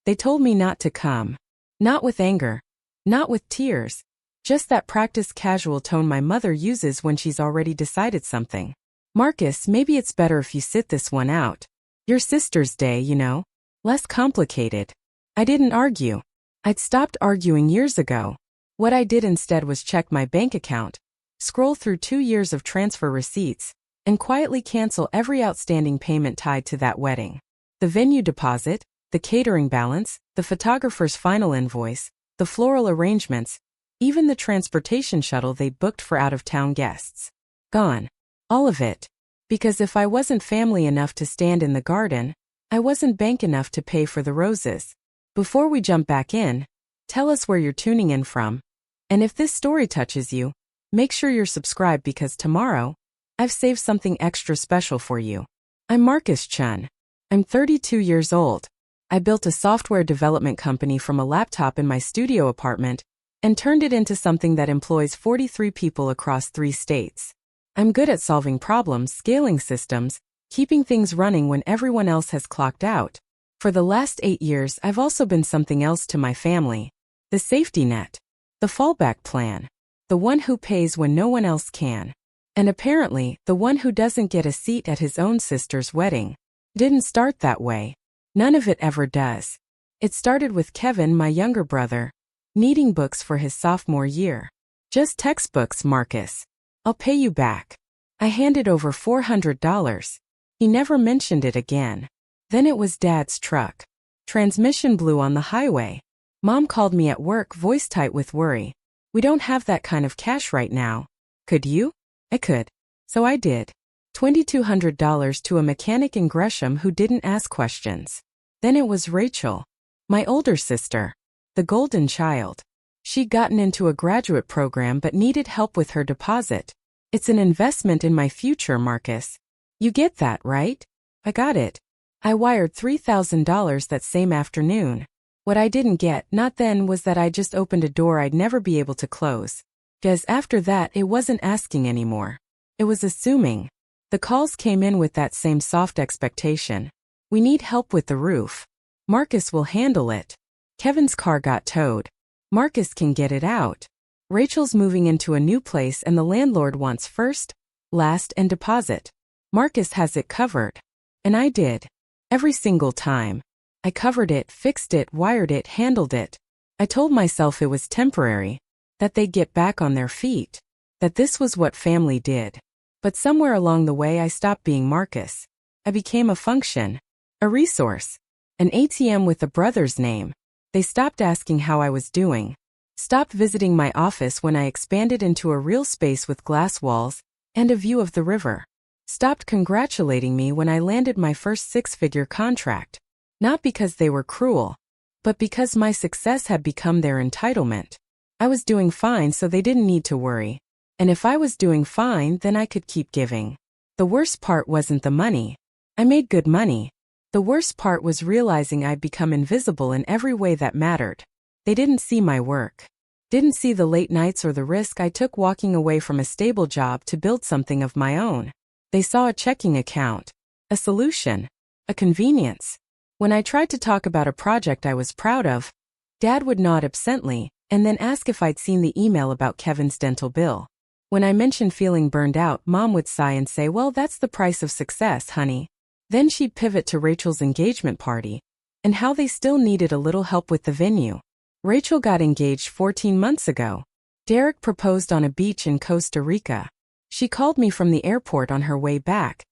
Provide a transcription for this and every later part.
They told me not to come. Not with anger. Not with tears. Just that practiced casual tone my mother uses when she's already decided something. Marcus, maybe it's better if you sit this one out. Your sister's day, you know. Less complicated. I didn't argue. I'd stopped arguing years ago. What I did instead was check my bank account, scroll through 2 years of transfer receipts, and quietly cancel every outstanding payment tied to that wedding. The venue deposit, the catering balance, the photographer's final invoice, the floral arrangements, even the transportation shuttle they booked for out-of-town guests. Gone. All of it. Because if I wasn't family enough to stand in the garden, I wasn't bank enough to pay for the roses. Before we jump back in, tell us where you're tuning in from. And if this story touches you, make sure you're subscribed because tomorrow, I've saved something extra special for you. I'm Marcus Chen. I'm 32 years old. I built a software development company from a laptop in my studio apartment and turned it into something that employs 43 people across 3 states. I'm good at solving problems, scaling systems, keeping things running when everyone else has clocked out. For the last 8 years, I've also been something else to my family. The safety net. The fallback plan. The one who pays when no one else can. And apparently, the one who doesn't get a seat at his own sister's wedding. Didn't start that way. None of it ever does. It started with Kevin, my younger brother, needing books for his sophomore year. Just textbooks, Marcus. I'll pay you back. I handed over $400. He never mentioned it again. Then it was Dad's truck. Transmission blew on the highway. Mom called me at work, voice tight with worry. We don't have that kind of cash right now. Could you? I could. So I did. $2,200 to a mechanic in Gresham who didn't ask questions. Then it was Rachel, my older sister, the golden child. She'd gotten into a graduate program but needed help with her deposit. It's an investment in my future, Marcus. You get that, right? I got it. I wired $3,000 that same afternoon. What I didn't get, not then, was that I just opened a door I'd never be able to close. 'Cause after that, it wasn't asking anymore. It was assuming. The calls came in with that same soft expectation. We need help with the roof. Marcus will handle it. Kevin's car got towed. Marcus can get it out. Rachel's moving into a new place and the landlord wants first, last, and deposit. Marcus has it covered. And I did. Every single time. I covered it, fixed it, wired it, handled it. I told myself it was temporary, that they'd get back on their feet, that this was what family did. But somewhere along the way I stopped being Marcus. I became a function, a resource, an ATM with a brother's name. They stopped asking how I was doing, stopped visiting my office when I expanded into a real space with glass walls and a view of the river, stopped congratulating me when I landed my first 6-figure contract. Not because they were cruel, but because my success had become their entitlement. I was doing fine, so they didn't need to worry. And if I was doing fine, then I could keep giving. The worst part wasn't the money. I made good money. The worst part was realizing I'd become invisible in every way that mattered. They didn't see my work. Didn't see the late nights or the risk I took walking away from a stable job to build something of my own. They saw a checking account, a solution, a convenience. When I tried to talk about a project I was proud of, Dad would nod absently and then ask if I'd seen the email about Kevin's dental bill. When I mentioned feeling burned out, Mom would sigh and say, "Well, that's the price of success, honey." Then she'd pivot to Rachel's engagement party and how they still needed a little help with the venue. Rachel got engaged 14 months ago. Derek proposed on a beach in Costa Rica. She called me from the airport on her way back,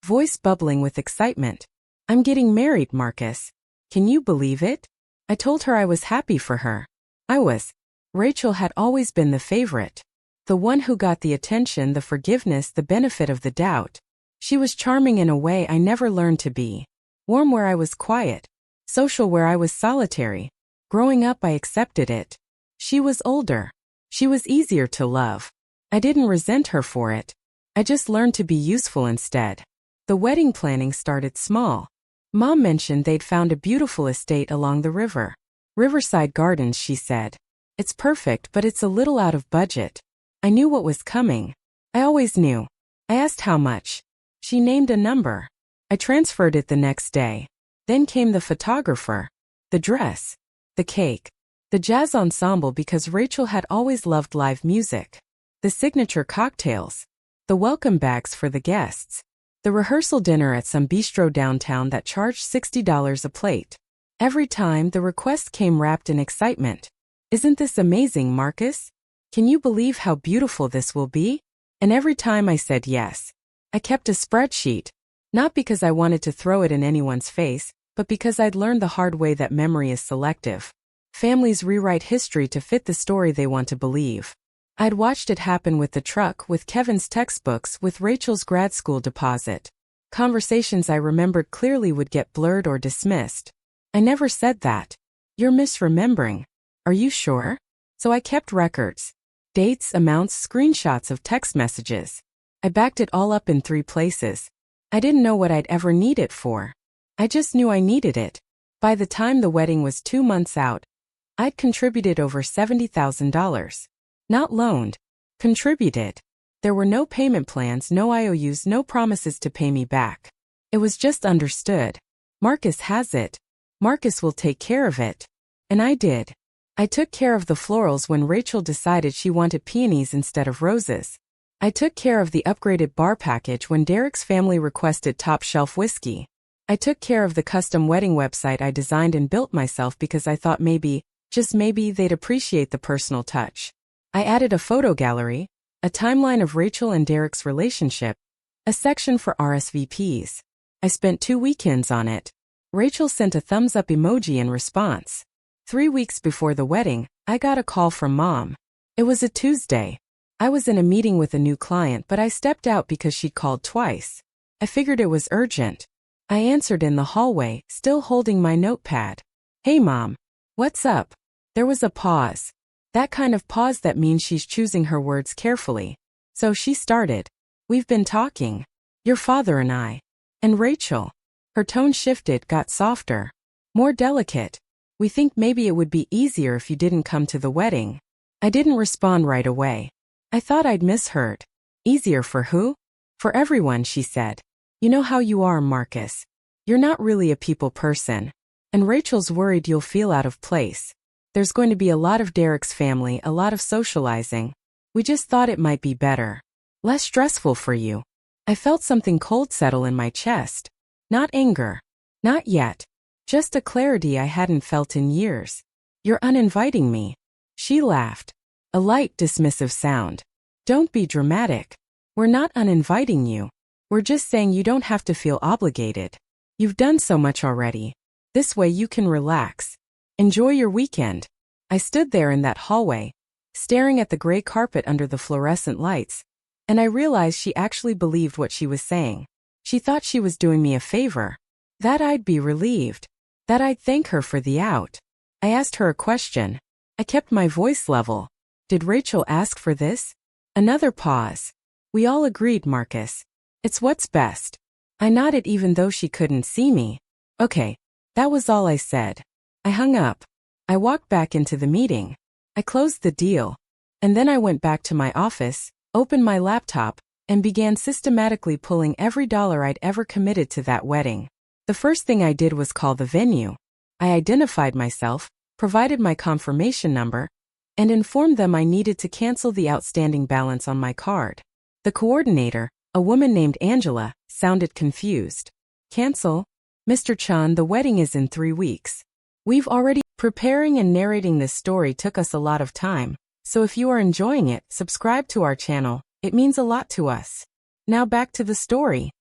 voice bubbling with excitement. "I'm getting married, Marcus. Can you believe it?" I told her I was happy for her. I was. Rachel had always been the favorite. The one who got the attention, the forgiveness, the benefit of the doubt. She was charming in a way I never learned to be. Warm where I was quiet. Social where I was solitary. Growing up I accepted it. She was older. She was easier to love. I didn't resent her for it. I just learned to be useful instead. The wedding planning started small. Mom mentioned they'd found a beautiful estate along the river. Riverside Gardens, she said. It's perfect, but it's a little out of budget. I knew what was coming. I always knew. I asked how much. She named a number. I transferred it the next day. Then came the photographer. The dress. The cake. The jazz ensemble because Rachel had always loved live music. The signature cocktails. The welcome bags for the guests. The rehearsal dinner at some bistro downtown that charged $60 a plate. Every time, the request came wrapped in excitement. Isn't this amazing, Marcus? Can you believe how beautiful this will be? And every time I said yes. I kept a spreadsheet. Not because I wanted to throw it in anyone's face, but because I'd learned the hard way that memory is selective. Families rewrite history to fit the story they want to believe. I'd watched it happen with the truck, with Kevin's textbooks, with Rachel's grad school deposit. Conversations I remembered clearly would get blurred or dismissed. I never said that. You're misremembering. Are you sure? So I kept records. Dates, amounts, screenshots of text messages. I backed it all up in 3 places. I didn't know what I'd ever need it for. I just knew I needed it. By the time the wedding was 2 months out, I'd contributed over $70,000. Not loaned. Contributed. There were no payment plans, no IOUs, no promises to pay me back. It was just understood. Marcus has it. Marcus will take care of it. And I did. I took care of the florals when Rachel decided she wanted peonies instead of roses. I took care of the upgraded bar package when Derek's family requested top-shelf whiskey. I took care of the custom wedding website I designed and built myself because I thought maybe, just maybe, they'd appreciate the personal touch. I added a photo gallery, a timeline of Rachel and Derek's relationship, a section for RSVPs. I spent 2 weekends on it. Rachel sent a thumbs-up emoji in response. 3 weeks before the wedding, I got a call from Mom. It was a Tuesday. I was in a meeting with a new client, but I stepped out because she'd called twice. I figured it was urgent. I answered in the hallway, still holding my notepad. Hey Mom. What's up? There was a pause. That kind of pause that means she's choosing her words carefully. So she started. We've been talking. Your father and I. And Rachel. Her tone shifted, got softer. More delicate. We think maybe it would be easier if you didn't come to the wedding. I didn't respond right away. I thought I'd misheard. Easier for who? For everyone, she said. You know how you are, Marcus. You're not really a people person. And Rachel's worried you'll feel out of place. There's going to be a lot of Derek's family, a lot of socializing. We just thought it might be better. Less stressful for you. I felt something cold settle in my chest. Not anger. Not yet. Just a clarity I hadn't felt in years. You're uninviting me. She laughed. A light, dismissive sound. Don't be dramatic. We're not uninviting you. We're just saying you don't have to feel obligated. You've done so much already. This way you can relax. Enjoy your weekend. I stood there in that hallway, staring at the gray carpet under the fluorescent lights, and I realized she actually believed what she was saying. She thought she was doing me a favor. That I'd be relieved. That I'd thank her for the out. I asked her a question. I kept my voice level. Did Rachel ask for this? Another pause. We all agreed, Marcus. It's what's best. I nodded even though she couldn't see me. Okay. That was all I said. I hung up. I walked back into the meeting. I closed the deal. And then I went back to my office, opened my laptop, and began systematically pulling every dollar I'd ever committed to that wedding. The first thing I did was call the venue. I identified myself, provided my confirmation number, and informed them I needed to cancel the outstanding balance on my card. The coordinator, a woman named Angela, sounded confused. Cancel? Mr. Chen, the wedding is in 3 weeks. We've already... Preparing and narrating this story took us a lot of time, so if you are enjoying it, subscribe to our channel. It means a lot to us. Now back to the story.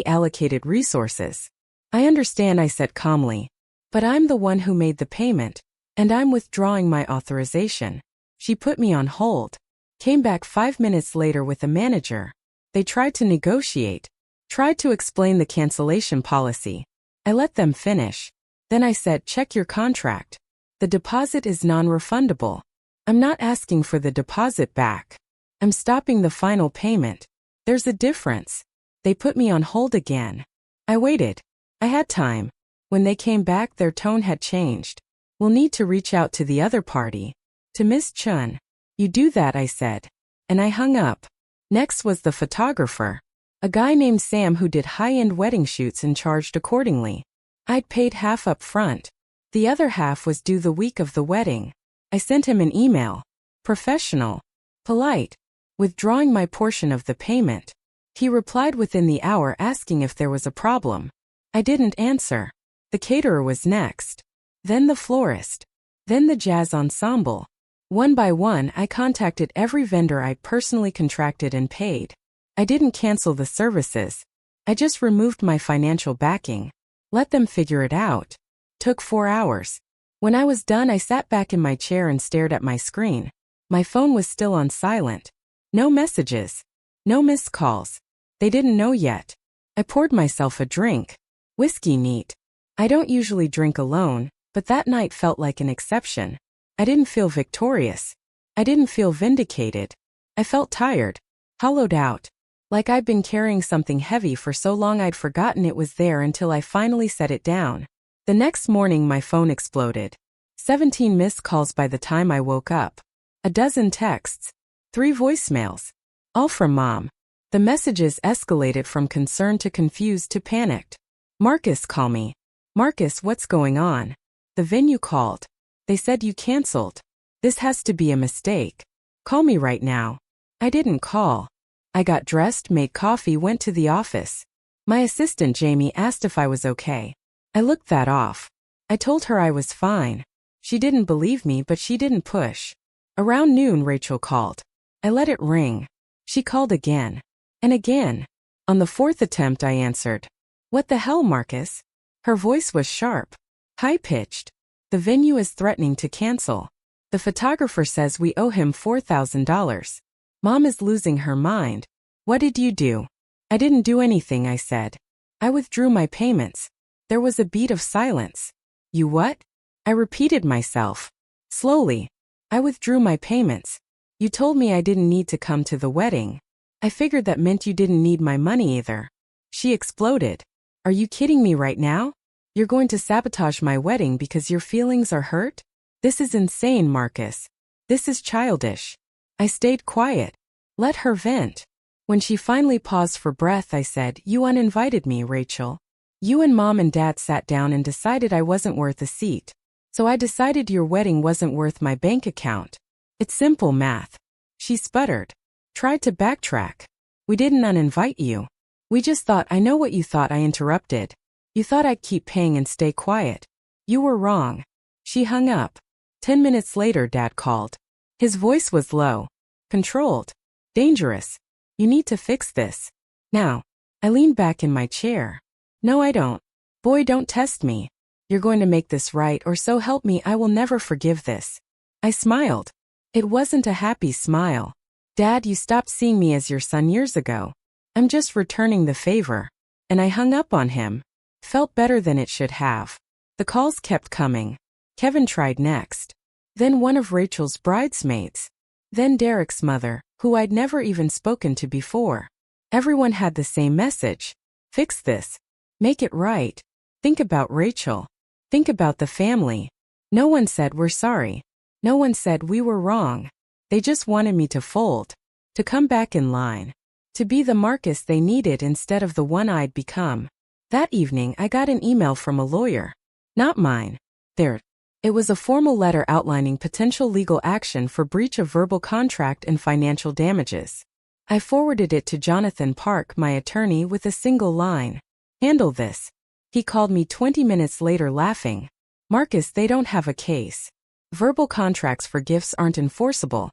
Allocated resources. I understand, I said calmly. But I'm the one who made the payment, and I'm withdrawing my authorization. She put me on hold. Came back 5 minutes later with a manager. They tried to negotiate. Tried to explain the cancellation policy. I let them finish. Then I said, check your contract. The deposit is non-refundable. I'm not asking for the deposit back. I'm stopping the final payment. There's a difference. They put me on hold again. I waited. I had time. When they came back, their tone had changed. We'll need to reach out to the other party. To Miss Chen. You do that, I said. And I hung up. Next was the photographer. A guy named Sam who did high-end wedding shoots and charged accordingly. I'd paid half up front. The other half was due the week of the wedding. I sent him an email. Professional. Polite. Withdrawing my portion of the payment. He replied within the hour asking if there was a problem. I didn't answer. The caterer was next. Then the florist. Then the jazz ensemble. One by one, I contacted every vendor I personally contracted and paid. I didn't cancel the services. I just removed my financial backing. Let them figure it out. Took 4 hours. When I was done, I sat back in my chair and stared at my screen. My phone was still on silent. No messages. No missed calls. They didn't know yet. I poured myself a drink. Whiskey neat. I don't usually drink alone, but that night felt like an exception. I didn't feel victorious. I didn't feel vindicated. I felt tired. Hollowed out. Like I'd been carrying something heavy for so long I'd forgotten it was there until I finally set it down. The next morning my phone exploded. 17 missed calls by the time I woke up. A dozen texts. 3 voicemails. All from Mom. The messages escalated from concerned to confused to panicked. Marcus, call me. Marcus, what's going on? The venue called. They said you canceled. This has to be a mistake. Call me right now. I didn't call. I got dressed, made coffee, went to the office. My assistant Jamie asked if I was okay. I looked that off. I told her I was fine. She didn't believe me, but she didn't push. Around noon, Rachel called. I let it ring. She called again. And again. On the 4th attempt, I answered. What the hell, Marcus? Her voice was sharp. High-pitched. The venue is threatening to cancel. The photographer says we owe him $4,000. Mom is losing her mind. What did you do? I didn't do anything, I said. I withdrew my payments. There was a beat of silence. You what? I repeated myself. Slowly. I withdrew my payments. You told me I didn't need to come to the wedding. I figured that meant you didn't need my money either. She exploded. Are you kidding me right now? You're going to sabotage my wedding because your feelings are hurt? This is insane, Marcus. This is childish. I stayed quiet. Let her vent. When she finally paused for breath, I said, You uninvited me, Rachel. You and Mom and Dad sat down and decided I wasn't worth a seat. So I decided your wedding wasn't worth my bank account. It's simple math. She sputtered. Tried to backtrack. We didn't uninvite you. We just thought I know what you thought. I interrupted. You thought I'd keep paying and stay quiet. You were wrong. She hung up. 10 minutes later, Dad called. His voice was low. Controlled. Dangerous. You need to fix this. Now. I leaned back in my chair. No, I don't. Boy, don't test me. You're going to make this right, or so help me, I will never forgive this. I smiled. It wasn't a happy smile. Dad, you stopped seeing me as your son years ago. I'm just returning the favor. And I hung up on him. Felt better than it should have. The calls kept coming. Kevin tried next. Then one of Rachel's bridesmaids. Then Derek's mother, who I'd never even spoken to before. Everyone had the same message. Fix this. Make it right. Think about Rachel. Think about the family. No one said we're sorry. No one said we were wrong. They just wanted me to fold. To come back in line. To be the Marcus they needed instead of the one I'd become. That evening I got an email from a lawyer. Not mine. Theirs. It was a formal letter outlining potential legal action for breach of verbal contract and financial damages. I forwarded it to Jonathan Park, my attorney, with a single line. Handle this. He called me 20 minutes later laughing. Marcus, they don't have a case. Verbal contracts for gifts aren't enforceable.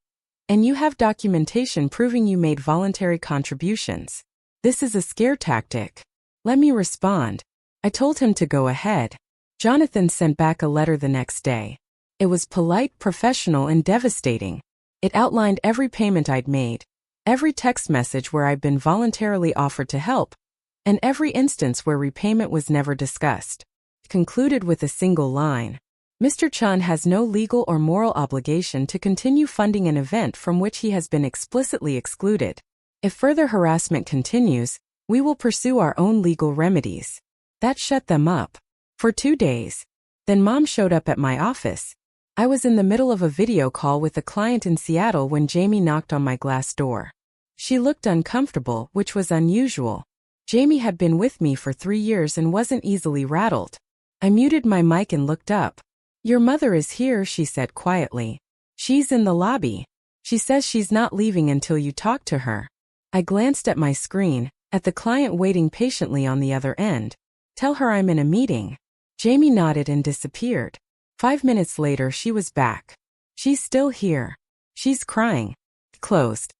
And you have documentation proving you made voluntary contributions. This is a scare tactic. Let me respond. I told him to go ahead. Jonathan sent back a letter the next day. It was polite, professional, and devastating. It outlined every payment I'd made, every text message where I'd been voluntarily offered to help, and every instance where repayment was never discussed. It concluded with a single line. Mr. Chen has no legal or moral obligation to continue funding an event from which he has been explicitly excluded. If further harassment continues, we will pursue our own legal remedies. That shut them up. For 2 days. Then Mom showed up at my office. I was in the middle of a video call with a client in Seattle when Jamie knocked on my glass door. She looked uncomfortable, which was unusual. Jamie had been with me for 3 years and wasn't easily rattled. I muted my mic and looked up. Your mother is here, she said quietly. She's in the lobby. She says she's not leaving until you talk to her. I glanced at my screen, at the client waiting patiently on the other end. Tell her I'm in a meeting. Jamie nodded and disappeared. 5 minutes later she was back. She's still here. She's crying. Closed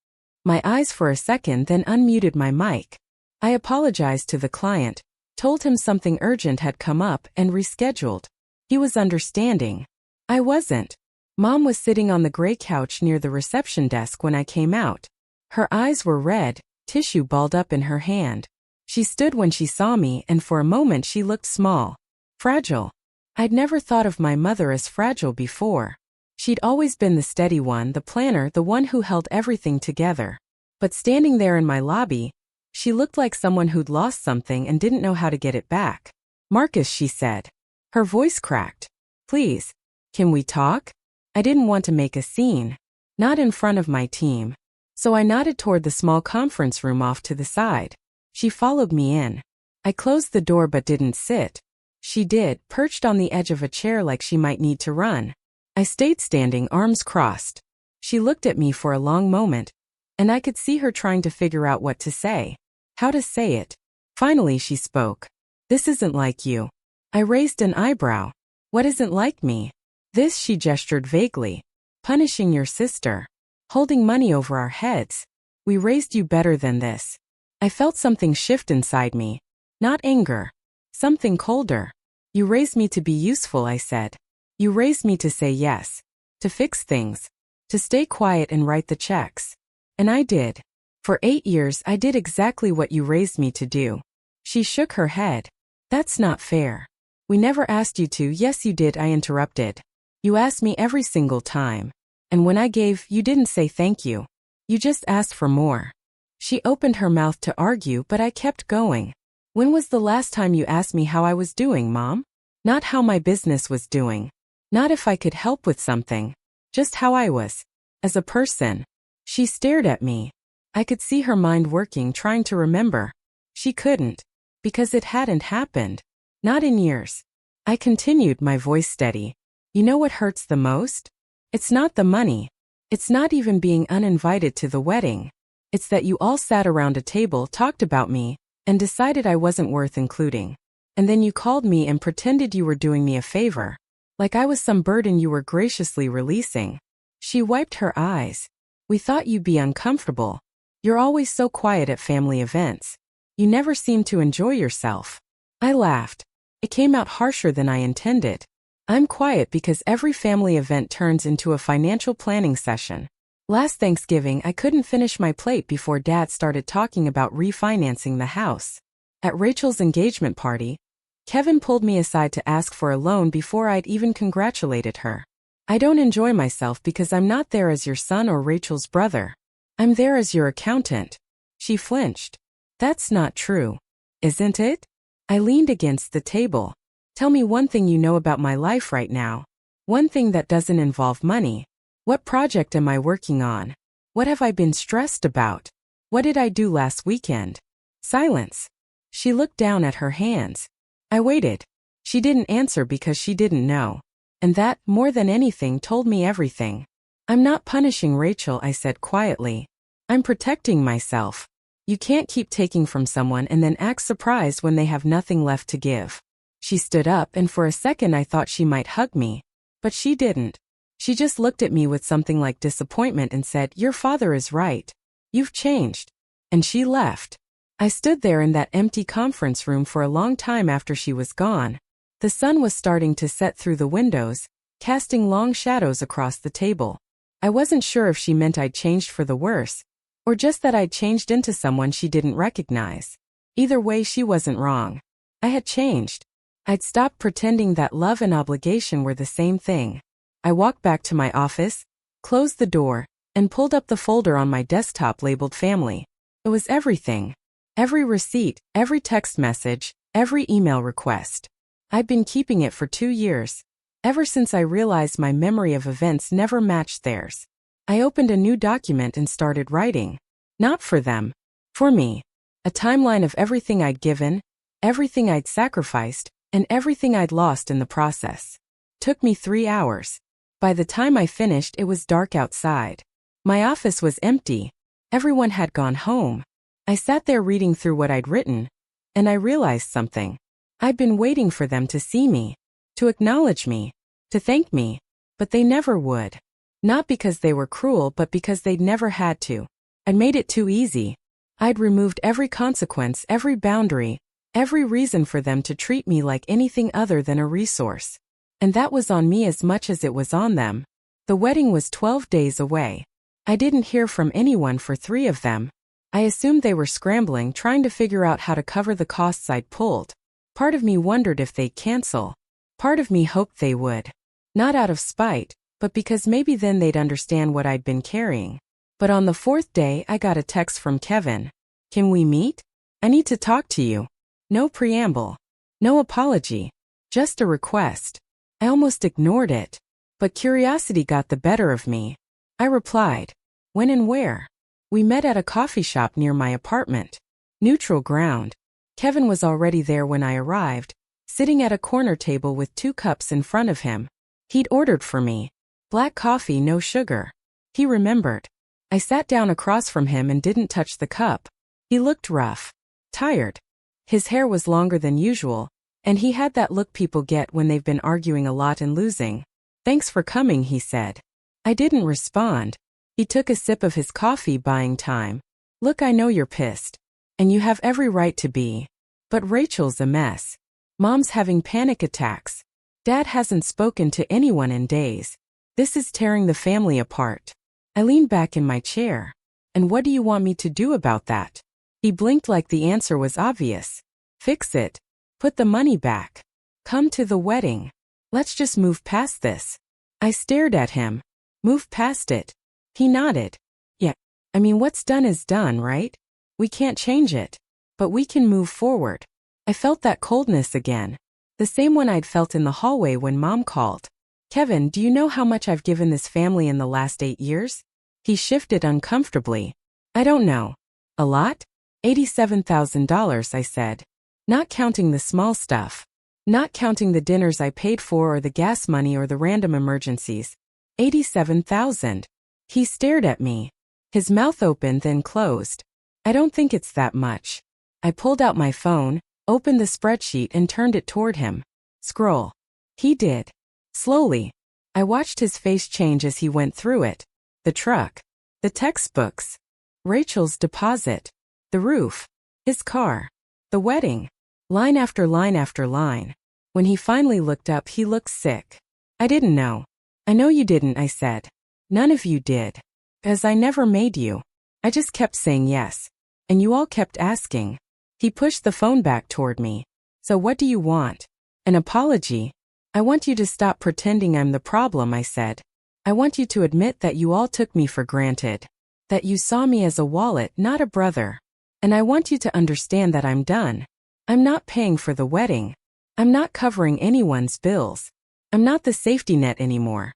my eyes for a second, then unmuted my mic. I apologized to the client, told him something urgent had come up and rescheduled. He was understanding. I wasn't. Mom was sitting on the gray couch near the reception desk when I came out. Her eyes were red, tissue balled up in her hand. She stood when she saw me, and for a moment she looked small. Fragile. I'd never thought of my mother as fragile before. She'd always been the steady one, the planner, the one who held everything together. But standing there in my lobby, she looked like someone who'd lost something and didn't know how to get it back. Marcus, she said. Her voice cracked. Please, can we talk? I didn't want to make a scene. Not in front of my team. So I nodded toward the small conference room off to the side. She followed me in. I closed the door but didn't sit. She did, perched on the edge of a chair like she might need to run. I stayed standing, arms crossed. She looked at me for a long moment, and I could see her trying to figure out what to say. How to say it. Finally she spoke. This isn't like you. I raised an eyebrow. What isn't like me? This, she gestured vaguely. Punishing your sister. Holding money over our heads. We raised you better than this. I felt something shift inside me. Not anger. Something colder. You raised me to be useful, I said. You raised me to say yes. To fix things. To stay quiet and write the checks. And I did. For 8 years I did exactly what you raised me to do. She shook her head. That's not fair. We never asked you to. Yes you did, I interrupted. You asked me every single time. And when I gave, you didn't say thank you. You just asked for more. She opened her mouth to argue, but I kept going. When was the last time you asked me how I was doing, Mom? Not how my business was doing. Not if I could help with something. Just how I was. As a person. She stared at me. I could see her mind working, trying to remember. She couldn't. Because it hadn't happened. Not in years. I continued, my voice steady. You know what hurts the most? It's not the money. It's not even being uninvited to the wedding. It's that you all sat around a table, talked about me, and decided I wasn't worth including. And then you called me and pretended you were doing me a favor. Like I was some burden you were graciously releasing. She wiped her eyes. We thought you'd be uncomfortable. You're always so quiet at family events. You never seem to enjoy yourself. I laughed. It came out harsher than I intended. I'm quiet because every family event turns into a financial planning session. Last Thanksgiving I couldn't finish my plate before Dad started talking about refinancing the house. At Rachel's engagement party, Kevin pulled me aside to ask for a loan before I'd even congratulated her. I don't enjoy myself because I'm not there as your son or Rachel's brother. I'm there as your accountant. She flinched. That's not true. Isn't it? I leaned against the table. Tell me one thing you know about my life right now. One thing that doesn't involve money. What project am I working on? What have I been stressed about? What did I do last weekend? Silence. She looked down at her hands. I waited. She didn't answer because she didn't know. And that, more than anything, told me everything. I'm not punishing Rachel, I said quietly. I'm protecting myself. You can't keep taking from someone and then act surprised when they have nothing left to give. She stood up and for a second I thought she might hug me. But she didn't. She just looked at me with something like disappointment and said, Your father is right. You've changed. And she left. I stood there in that empty conference room for a long time after she was gone. The sun was starting to set through the windows, casting long shadows across the table. I wasn't sure if she meant I'd changed for the worse, or just that I'd changed into someone she didn't recognize. Either way, she wasn't wrong. I had changed. I'd stopped pretending that love and obligation were the same thing. I walked back to my office, closed the door, and pulled up the folder on my desktop labeled family. It was everything. Every receipt, every text message, every email request. I'd been keeping it for 2 years. Ever since I realized my memory of events never matched theirs. I opened a new document and started writing. Not for them. For me. A timeline of everything I'd given, everything I'd sacrificed, and everything I'd lost in the process. Took me 3 hours. By the time I finished, it was dark outside. My office was empty. Everyone had gone home. I sat there reading through what I'd written, and I realized something. I'd been waiting for them to see me, to acknowledge me, to thank me, but they never would. Not because they were cruel, but because they'd never had to. I'd made it too easy. I'd removed every consequence, every boundary, every reason for them to treat me like anything other than a resource. And that was on me as much as it was on them. The wedding was 12 days away. I didn't hear from anyone for 3 of them. I assumed they were scrambling, trying to figure out how to cover the costs I'd pulled. Part of me wondered if they'd cancel. Part of me hoped they would. Not out of spite, but because maybe then they'd understand what I'd been carrying. But on the 4th day, I got a text from Kevin. "Can we meet? I need to talk to you." No preamble. No apology. Just a request. I almost ignored it. But curiosity got the better of me. I replied. "When and where?" We met at a coffee shop near my apartment. Neutral ground. Kevin was already there when I arrived, sitting at a corner table with 2 cups in front of him. He'd ordered for me. Black coffee, no sugar. He remembered. I sat down across from him and didn't touch the cup. He looked rough. Tired. His hair was longer than usual, and he had that look people get when they've been arguing a lot and losing. "Thanks for coming," he said. I didn't respond. He took a sip of his coffee, buying time. "Look, I know you're pissed. And you have every right to be. But Rachel's a mess. Mom's having panic attacks. Dad hasn't spoken to anyone in days. This is tearing the family apart." I leaned back in my chair. "And what do you want me to do about that?" He blinked like the answer was obvious. "Fix it. Put the money back. Come to the wedding. Let's just move past this." I stared at him. "Move past it?" He nodded. "Yeah. I mean, what's done is done, right? We can't change it. But we can move forward." I felt that coldness again. The same one I'd felt in the hallway when Mom called. "Kevin, do you know how much I've given this family in the last 8 years? He shifted uncomfortably. "I don't know." "A lot?" $87,000, I said. "Not counting the small stuff. Not counting the dinners I paid for or the gas money or the random emergencies. 87,000. He stared at me. His mouth opened then closed. "I don't think it's that much." I pulled out my phone, opened the spreadsheet and turned it toward him. "Scroll." He did. Slowly. I watched his face change as he went through it. The truck. The textbooks. Rachel's deposit. The roof. His car. The wedding. Line after line after line. When he finally looked up, he looked sick. "I didn't know." "I know you didn't," I said. "None of you did. As I never made you. I just kept saying yes. And you all kept asking." He pushed the phone back toward me. "So what do you want?" "An apology." "I want you to stop pretending I'm the problem," I said. "I want you to admit that you all took me for granted. That you saw me as a wallet, not a brother. And I want you to understand that I'm done. I'm not paying for the wedding. I'm not covering anyone's bills. I'm not the safety net anymore."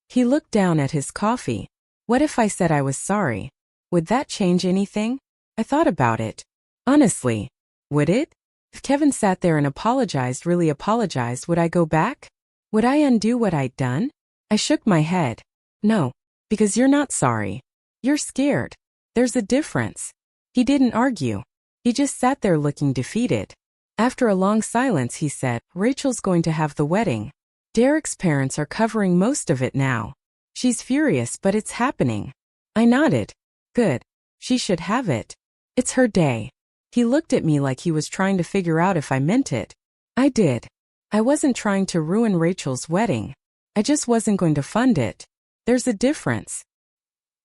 He looked down at his coffee. What if I said I was sorry? Would that change anything? I thought about it. Honestly, would it? If Kevin sat there and apologized, really apologized, would I go back? Would I undo what I'd done? I shook my head. No, because you're not sorry. You're scared. There's a difference. He didn't argue. He just sat there looking defeated. After a long silence, he said, "Rachel's going to have the wedding. Derek's parents are covering most of it now. She's furious, but it's happening." I nodded. "Good. She should have it. It's her day." He looked at me like he was trying to figure out if I meant it. I did. I wasn't trying to ruin Rachel's wedding. I just wasn't going to fund it. There's a difference.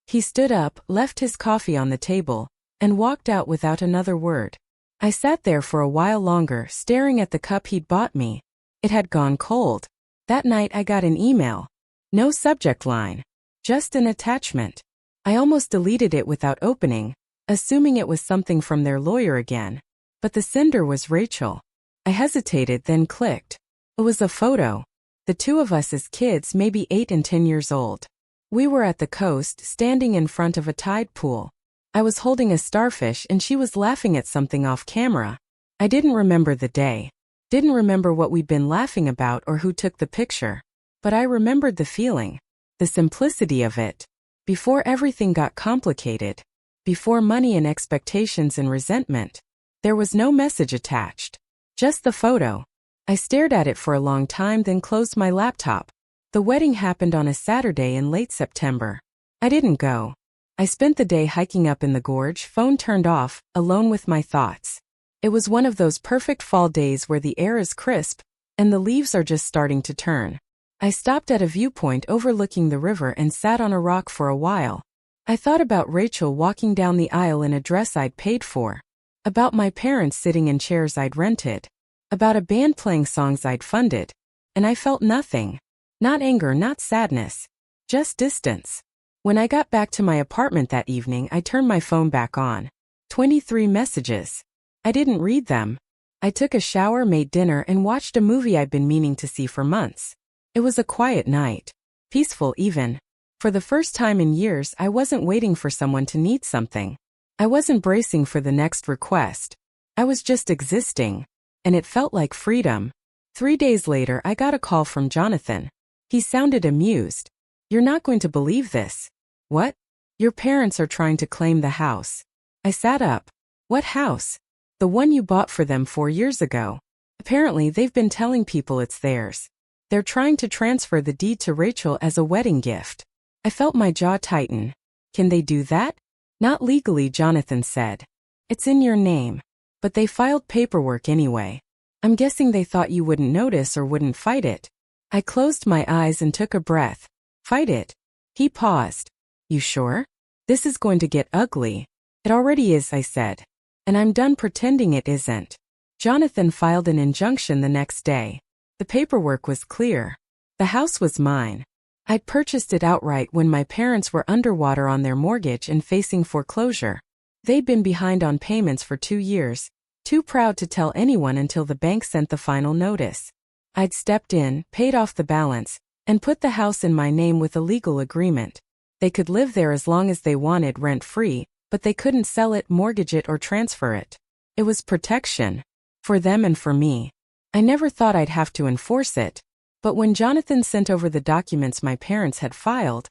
He stood up, left his coffee on the table, and walked out without another word. I sat there for a while longer, staring at the cup he'd bought me. It had gone cold. That night I got an email. No subject line. Just an attachment. I almost deleted it without opening, assuming it was something from their lawyer again. But the sender was Rachel. I hesitated, then clicked. It was a photo. The 2 of us as kids, maybe 8 and 10 years old. We were at the coast, standing in front of a tide pool. I was holding a starfish and she was laughing at something off camera. I didn't remember the day. Didn't remember what we'd been laughing about or who took the picture. But I remembered the feeling. The simplicity of it. Before everything got complicated. Before money and expectations and resentment. There was no message attached. Just the photo. I stared at it for a long time, then closed my laptop. The wedding happened on a Saturday in late September. I didn't go. I spent the day hiking up in the gorge, phone turned off, alone with my thoughts. It was one of those perfect fall days where the air is crisp, and the leaves are just starting to turn. I stopped at a viewpoint overlooking the river and sat on a rock for a while. I thought about Rachel walking down the aisle in a dress I'd paid for. About my parents sitting in chairs I'd rented. About a band playing songs I'd funded. And I felt nothing. Not anger, not sadness. Just distance. When I got back to my apartment that evening, I turned my phone back on. 23 messages. I didn't read them. I took a shower, made dinner, and watched a movie I'd been meaning to see for months. It was a quiet night. Peaceful even. For the first time in years, I wasn't waiting for someone to need something. I wasn't bracing for the next request. I was just existing. And it felt like freedom. 3 days later, I got a call from Jonathan. He sounded amused. "You're not going to believe this." "What?" "Your parents are trying to claim the house." I sat up. "What house?" "The one you bought for them 4 years ago. Apparently, they've been telling people it's theirs. They're trying to transfer the deed to Rachel as a wedding gift." I felt my jaw tighten. "Can they do that?" "Not legally," Jonathan said. "It's in your name. But they filed paperwork anyway. I'm guessing they thought you wouldn't notice or wouldn't fight it." I closed my eyes and took a breath. "Fight it?" He paused. "You sure? This is going to get ugly." "It already is," I said. "And I'm done pretending it isn't." Jonathan filed an injunction the next day. The paperwork was clear. The house was mine. I'd purchased it outright when my parents were underwater on their mortgage and facing foreclosure. They'd been behind on payments for 2 years, too proud to tell anyone until the bank sent the final notice. I'd stepped in, paid off the balance, and put the house in my name with a legal agreement. They could live there as long as they wanted rent-free, but they couldn't sell it, mortgage it, or transfer it. It was protection. For them and for me. I never thought I'd have to enforce it. But when Jonathan sent over the documents my parents had filed,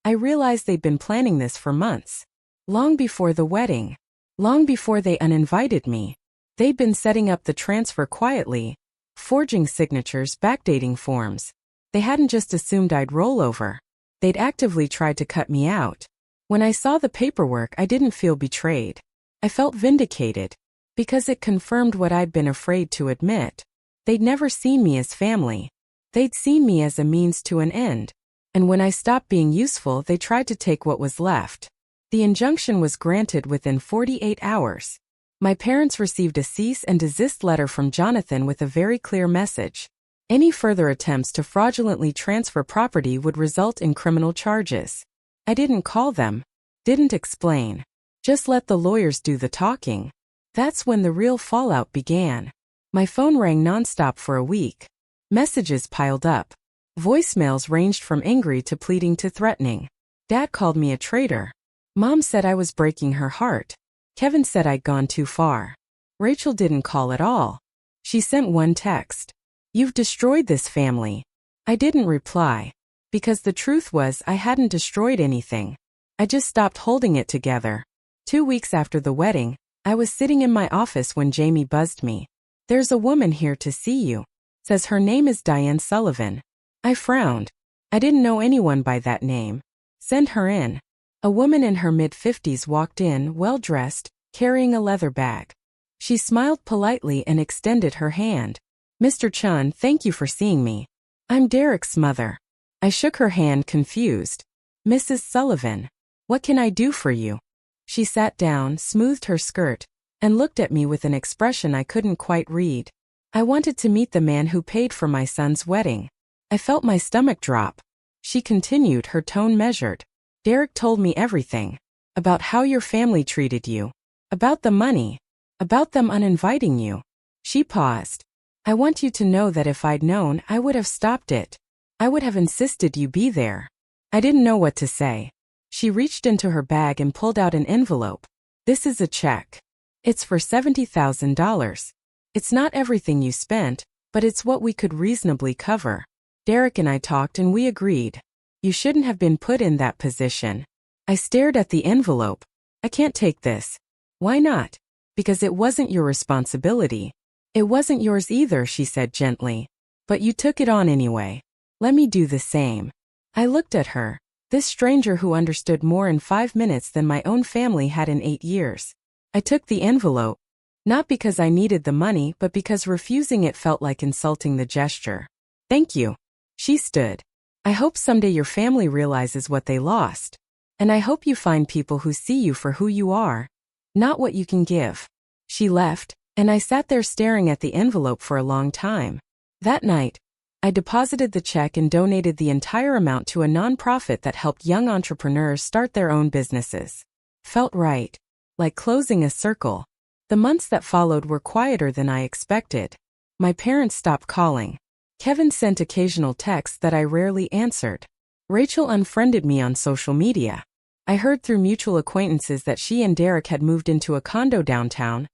I realized they'd been planning this for months. Long before the wedding. Long before they uninvited me. They'd been setting up the transfer quietly. Forging signatures, backdating forms. They hadn't just assumed I'd roll over. They'd actively tried to cut me out. When I saw the paperwork, I didn't feel betrayed. I felt vindicated. Because it confirmed what I'd been afraid to admit. They'd never seen me as family. They'd seen me as a means to an end. And when I stopped being useful, they tried to take what was left. The injunction was granted within 48 hours. My parents received a cease and desist letter from Jonathan with a very clear message. Any further attempts to fraudulently transfer property would result in criminal charges. I didn't call them. Didn't explain. Just let the lawyers do the talking. That's when the real fallout began. My phone rang nonstop for a week. Messages piled up. Voicemails ranged from angry to pleading to threatening. Dad called me a traitor. Mom said I was breaking her heart. Kevin said I'd gone too far. Rachel didn't call at all. She sent one text. "You've destroyed this family." I didn't reply. Because the truth was I hadn't destroyed anything. I just stopped holding it together. 2 weeks after the wedding, I was sitting in my office when Jamie buzzed me. "There's a woman here to see you. Says her name is Diane Sullivan." I frowned. I didn't know anyone by that name. "Send her in." A woman in her mid-50s walked in, well-dressed, carrying a leather bag. She smiled politely and extended her hand. "Mr. Chen, thank you for seeing me. I'm Derek's mother." I shook her hand, confused. "Mrs. Sullivan, what can I do for you?" She sat down, smoothed her skirt, and looked at me with an expression I couldn't quite read. "I wanted to meet the man who paid for my son's wedding." I felt my stomach drop. She continued, her tone measured. "Derek told me everything. About how your family treated you. About the money. About them uninviting you." She paused. "I want you to know that if I'd known, I would have stopped it. I would have insisted you be there." I didn't know what to say. She reached into her bag and pulled out an envelope. "This is a check. It's for $70,000. It's not everything you spent, but it's what we could reasonably cover. Derek and I talked and we agreed. You shouldn't have been put in that position. I stared at the envelope. I can't take this. Why not? Because it wasn't your responsibility. It wasn't yours either, she said gently. But you took it on anyway. Let me do the same. I looked at her, this stranger who understood more in 5 minutes than my own family had in 8 years. I took the envelope, not because I needed the money but because refusing it felt like insulting the gesture. Thank you. She stood. I hope someday your family realizes what they lost. And I hope you find people who see you for who you are, not what you can give. She left, and I sat there staring at the envelope for a long time. That night, I deposited the check and donated the entire amount to a nonprofit that helped young entrepreneurs start their own businesses. Felt right, like closing a circle. The months that followed were quieter than I expected. My parents stopped calling. Kevin sent occasional texts that I rarely answered. Rachel unfriended me on social media. I heard through mutual acquaintances that she and Derek had moved into a condo downtown,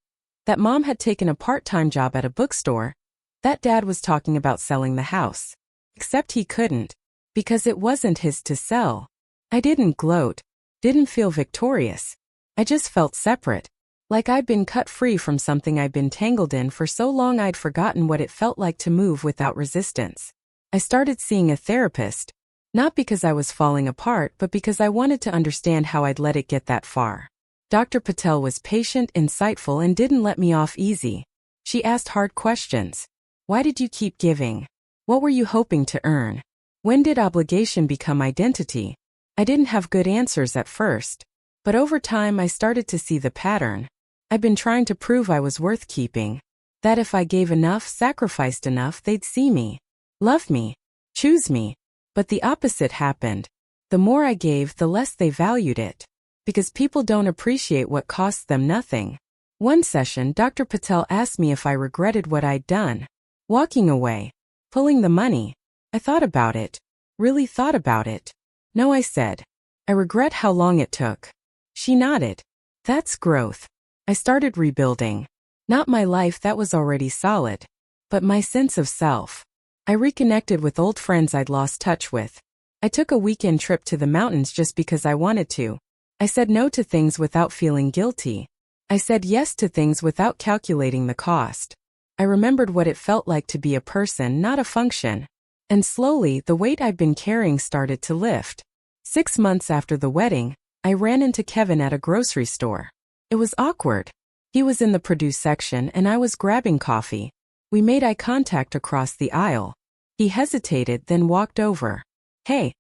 that Mom had taken a part-time job at a bookstore, that Dad was talking about selling the house. Except he couldn't, because it wasn't his to sell. I didn't gloat, didn't feel victorious. I just felt separate, like I'd been cut free from something I'd been tangled in for so long I'd forgotten what it felt like to move without resistance. I started seeing a therapist, not because I was falling apart but because I wanted to understand how I'd let it get that far. Dr. Patel was patient, insightful, and didn't let me off easy. She asked hard questions. Why did you keep giving? What were you hoping to earn? When did obligation become identity? I didn't have good answers at first, but over time I started to see the pattern. I'd been trying to prove I was worth keeping, that if I gave enough, sacrificed enough, they'd see me, love me, choose me. But the opposite happened. The more I gave, the less they valued it. Because people don't appreciate what costs them nothing. One session, Dr. Patel asked me if I regretted what I'd done. Walking away. Pulling the money. I thought about it. Really thought about it. No, I said. I regret how long it took. She nodded. That's growth. I started rebuilding. Not my life, that was already solid, but my sense of self. I reconnected with old friends I'd lost touch with. I took a weekend trip to the mountains just because I wanted to. I said no to things without feeling guilty. I said yes to things without calculating the cost. I remembered what it felt like to be a person, not a function. And slowly, the weight I'd been carrying started to lift. 6 months after the wedding, I ran into Kevin at a grocery store. It was awkward. He was in the produce section and I was grabbing coffee. We made eye contact across the aisle. He hesitated, then walked over. Hey.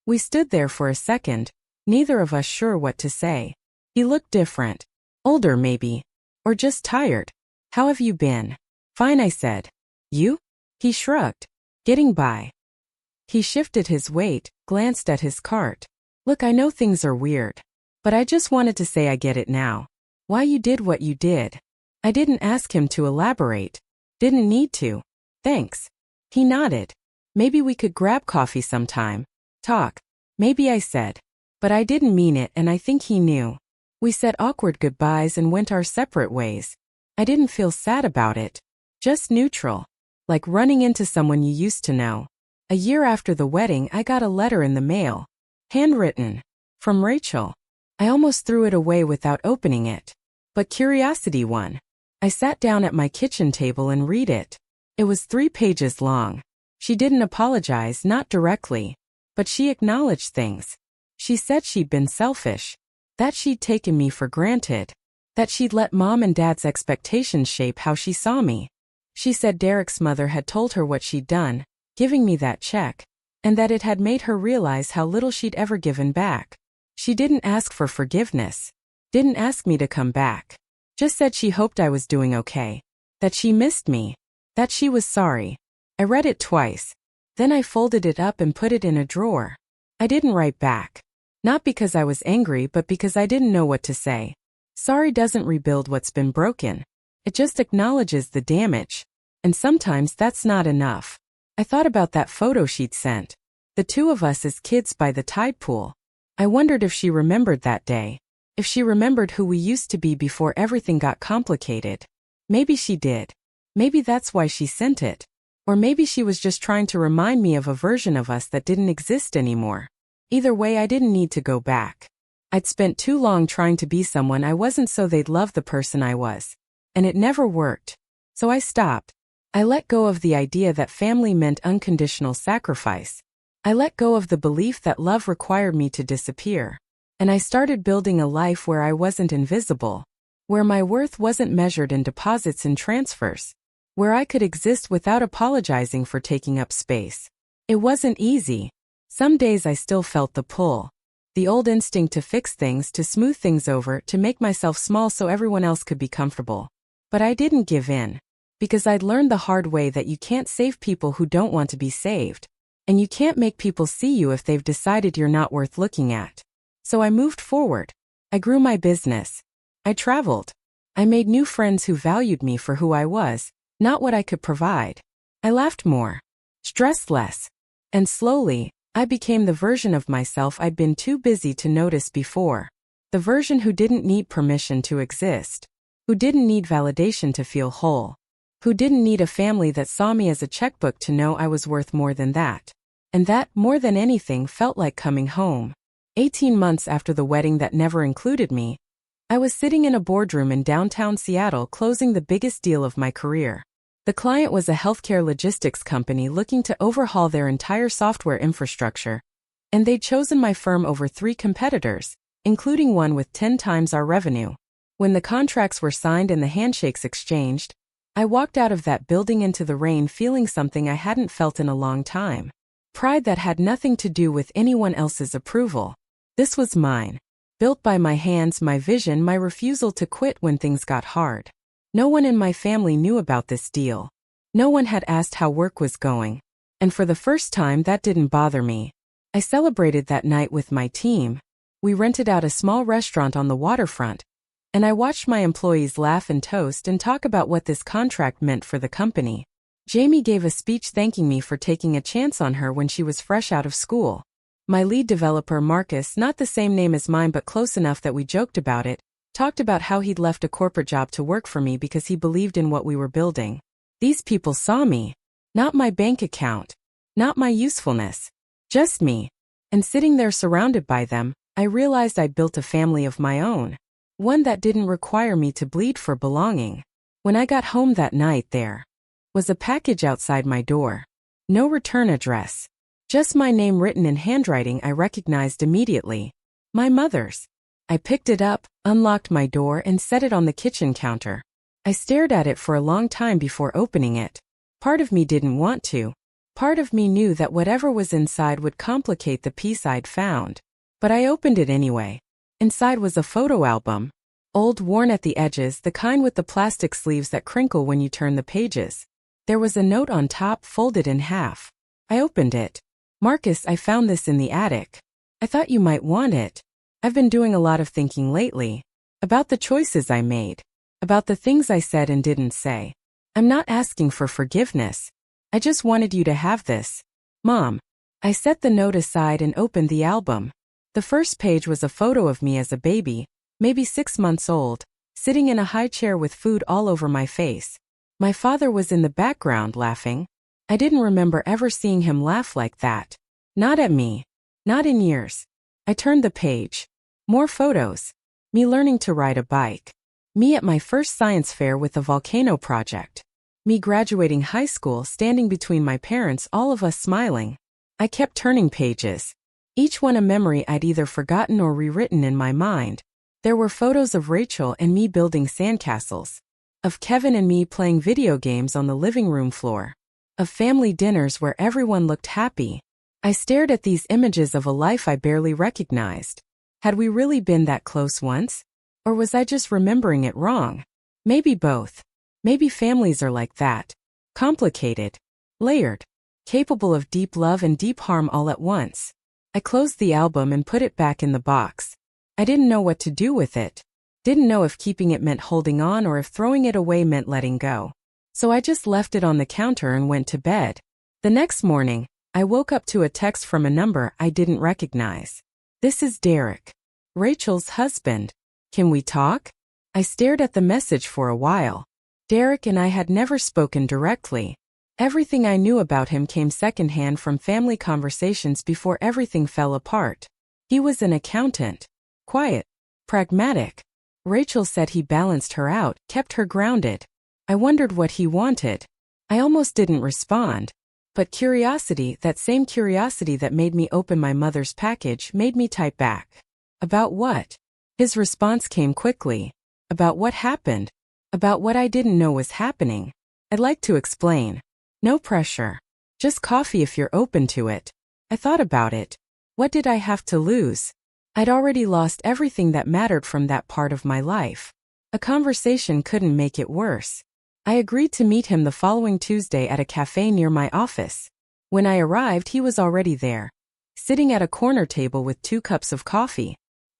We stood there for a second, neither of us sure what to say. He looked different. Older maybe. Or just tired. How have you been? Fine, I said. You? He shrugged. Getting by. He shifted his weight, glanced at his cart. Look, I know things are weird. But I just wanted to say I get it now. Why you did what you did. I didn't ask him to elaborate. Didn't need to. Thanks. He nodded. Maybe we could grab coffee sometime. Talk. Maybe, I said. But I didn't mean it, and I think he knew. We said awkward goodbyes and went our separate ways. I didn't feel sad about it. Just neutral. Like running into someone you used to know. A year after the wedding, I got a letter in the mail. Handwritten. From Rachel. I almost threw it away without opening it. But curiosity won. I sat down at my kitchen table and read it. It was 3 pages long. She didn't apologize, not directly. But she acknowledged things. She said she'd been selfish. That she'd taken me for granted. That she'd let Mom and Dad's expectations shape how she saw me. She said Derek's mother had told her what she'd done, giving me that check, and that it had made her realize how little she'd ever given back. She didn't ask for forgiveness. Didn't ask me to come back. Just said she hoped I was doing okay. That she missed me. That she was sorry. I read it twice. Then I folded it up and put it in a drawer. I didn't write back. Not because I was angry, but because I didn't know what to say. Sorry doesn't rebuild what's been broken. It just acknowledges the damage. And sometimes that's not enough. I thought about that photo she'd sent. The 2 of us as kids by the tide pool. I wondered if she remembered that day. If she remembered who we used to be before everything got complicated. Maybe she did. Maybe that's why she sent it. Or maybe she was just trying to remind me of a version of us that didn't exist anymore. Either way, I didn't need to go back. I'd spent too long trying to be someone I wasn't so they'd love the person I was. And it never worked. So I stopped. I let go of the idea that family meant unconditional sacrifice. I let go of the belief that love required me to disappear. And I started building a life where I wasn't invisible. Where my worth wasn't measured in deposits and transfers. Where I could exist without apologizing for taking up space. It wasn't easy. Some days I still felt the pull. The old instinct to fix things, to smooth things over, to make myself small so everyone else could be comfortable. But I didn't give in. Because I'd learned the hard way that you can't save people who don't want to be saved. And you can't make people see you if they've decided you're not worth looking at. So I moved forward. I grew my business. I traveled. I made new friends who valued me for who I was, not what I could provide. I laughed more. Stressed less. And slowly, I became the version of myself I'd been too busy to notice before. The version who didn't need permission to exist. Who didn't need validation to feel whole. Who didn't need a family that saw me as a checkbook to know I was worth more than that. And that, more than anything, felt like coming home. 18 months after the wedding that never included me, I was sitting in a boardroom in downtown Seattle closing the biggest deal of my career. The client was a healthcare logistics company looking to overhaul their entire software infrastructure, and they'd chosen my firm over 3 competitors, including one with 10 times our revenue. When the contracts were signed and the handshakes exchanged, I walked out of that building into the rain feeling something I hadn't felt in a long time. Pride that had nothing to do with anyone else's approval. This was mine. Built by my hands, my vision, my refusal to quit when things got hard. No one in my family knew about this deal. No one had asked how work was going. And for the first time, that didn't bother me. I celebrated that night with my team. We rented out a small restaurant on the waterfront. And I watched my employees laugh and toast and talk about what this contract meant for the company. Jamie gave a speech thanking me for taking a chance on her when she was fresh out of school. My lead developer, Marcus, not the same name as mine but close enough that we joked about it, talked about how he'd left a corporate job to work for me because he believed in what we were building. These people saw me. Not my bank account. Not my usefulness. Just me. And sitting there surrounded by them, I realized I'd built a family of my own. One that didn't require me to bleed for belonging. When I got home that night, there was a package outside my door. No return address. Just my name written in handwriting I recognized immediately. My mother's. I picked it up, unlocked my door, and set it on the kitchen counter. I stared at it for a long time before opening it. Part of me didn't want to. Part of me knew that whatever was inside would complicate the piece I'd found. But I opened it anyway. Inside was a photo album. Old, worn at the edges, the kind with the plastic sleeves that crinkle when you turn the pages. There was a note on top, folded in half. I opened it. Marcus, I found this in the attic. I thought you might want it. I've been doing a lot of thinking lately. About the choices I made. About the things I said and didn't say. I'm not asking for forgiveness. I just wanted you to have this. Mom. I set the note aside and opened the album. The first page was a photo of me as a baby, maybe 6 months old, sitting in a high chair with food all over my face. My father was in the background laughing. I didn't remember ever seeing him laugh like that. Not at me. Not in years. I turned the page. More photos. Me learning to ride a bike. Me at my first science fair with the volcano project. Me graduating high school, standing between my parents, all of us smiling. I kept turning pages. Each one a memory I'd either forgotten or rewritten in my mind. There were photos of Rachel and me building sandcastles. Of Kevin and me playing video games on the living room floor. Of family dinners where everyone looked happy. I stared at these images of a life I barely recognized. Had we really been that close once? Or was I just remembering it wrong? Maybe both. Maybe families are like that. Complicated. Layered. Capable of deep love and deep harm all at once. I closed the album and put it back in the box. I didn't know what to do with it. Didn't know if keeping it meant holding on or if throwing it away meant letting go. So I just left it on the counter and went to bed. The next morning, I woke up to a text from a number I didn't recognize. This is Derek. Rachel's husband. Can we talk? I stared at the message for a while. Derek and I had never spoken directly. Everything I knew about him came secondhand from family conversations before everything fell apart. He was an accountant. Quiet. Pragmatic. Rachel said he balanced her out, kept her grounded. I wondered what he wanted. I almost didn't respond. But curiosity, that same curiosity that made me open my mother's package, made me type back. About what? His response came quickly. About what happened. About what I didn't know was happening. I'd like to explain. No pressure. Just coffee if you're open to it. I thought about it. What did I have to lose? I'd already lost everything that mattered from that part of my life. A conversation couldn't make it worse. I agreed to meet him the following Tuesday at a cafe near my office. When I arrived, he was already there, sitting at a corner table with 2 cups of coffee.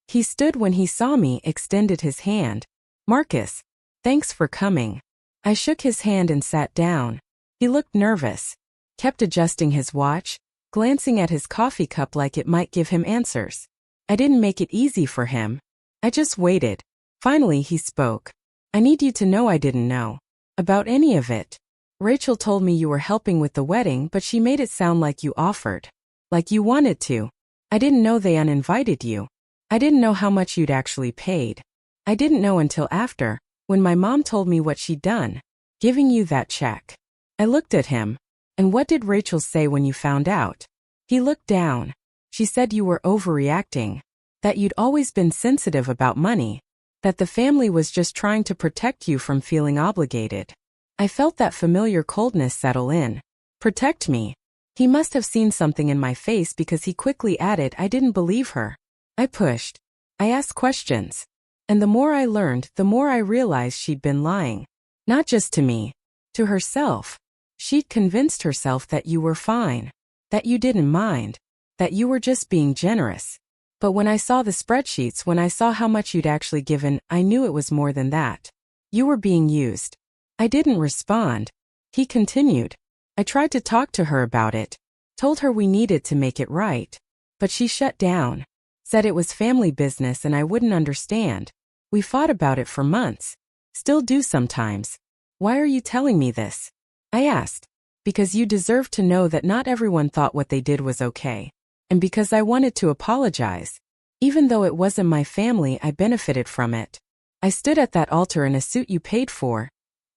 He stood when he saw me, extended his hand. Marcus, thanks for coming. I shook his hand and sat down. He looked nervous, kept adjusting his watch, glancing at his coffee cup like it might give him answers. I didn't make it easy for him. I just waited. Finally, he spoke. I need you to know I didn't know about any of it. Rachel told me you were helping with the wedding, but she made it sound like you offered. Like you wanted to. I didn't know they uninvited you. I didn't know how much you'd actually paid. I didn't know until after, when my mom told me what she'd done, giving you that check. I looked at him. And what did Rachel say when you found out? He looked down. She said you were overreacting. That you'd always been sensitive about money. That the family was just trying to protect you from feeling obligated. I felt that familiar coldness settle in. Protect me. He must have seen something in my face because he quickly added I didn't believe her. I pushed. I asked questions. And the more I learned, the more I realized she'd been lying. Not just to me. To herself. She'd convinced herself that you were fine. That you didn't mind. That you were just being generous. But when I saw the spreadsheets, when I saw how much you'd actually given, I knew it was more than that. You were being used. I didn't respond. He continued. I tried to talk to her about it. Told her we needed to make it right. But she shut down. Said it was family business and I wouldn't understand. We fought about it for months. Still do sometimes. Why are you telling me this? I asked. Because you deserve to know that not everyone thought what they did was okay. And because I wanted to apologize. Even though it wasn't my family, I benefited from it. I stood at that altar in a suit you paid for,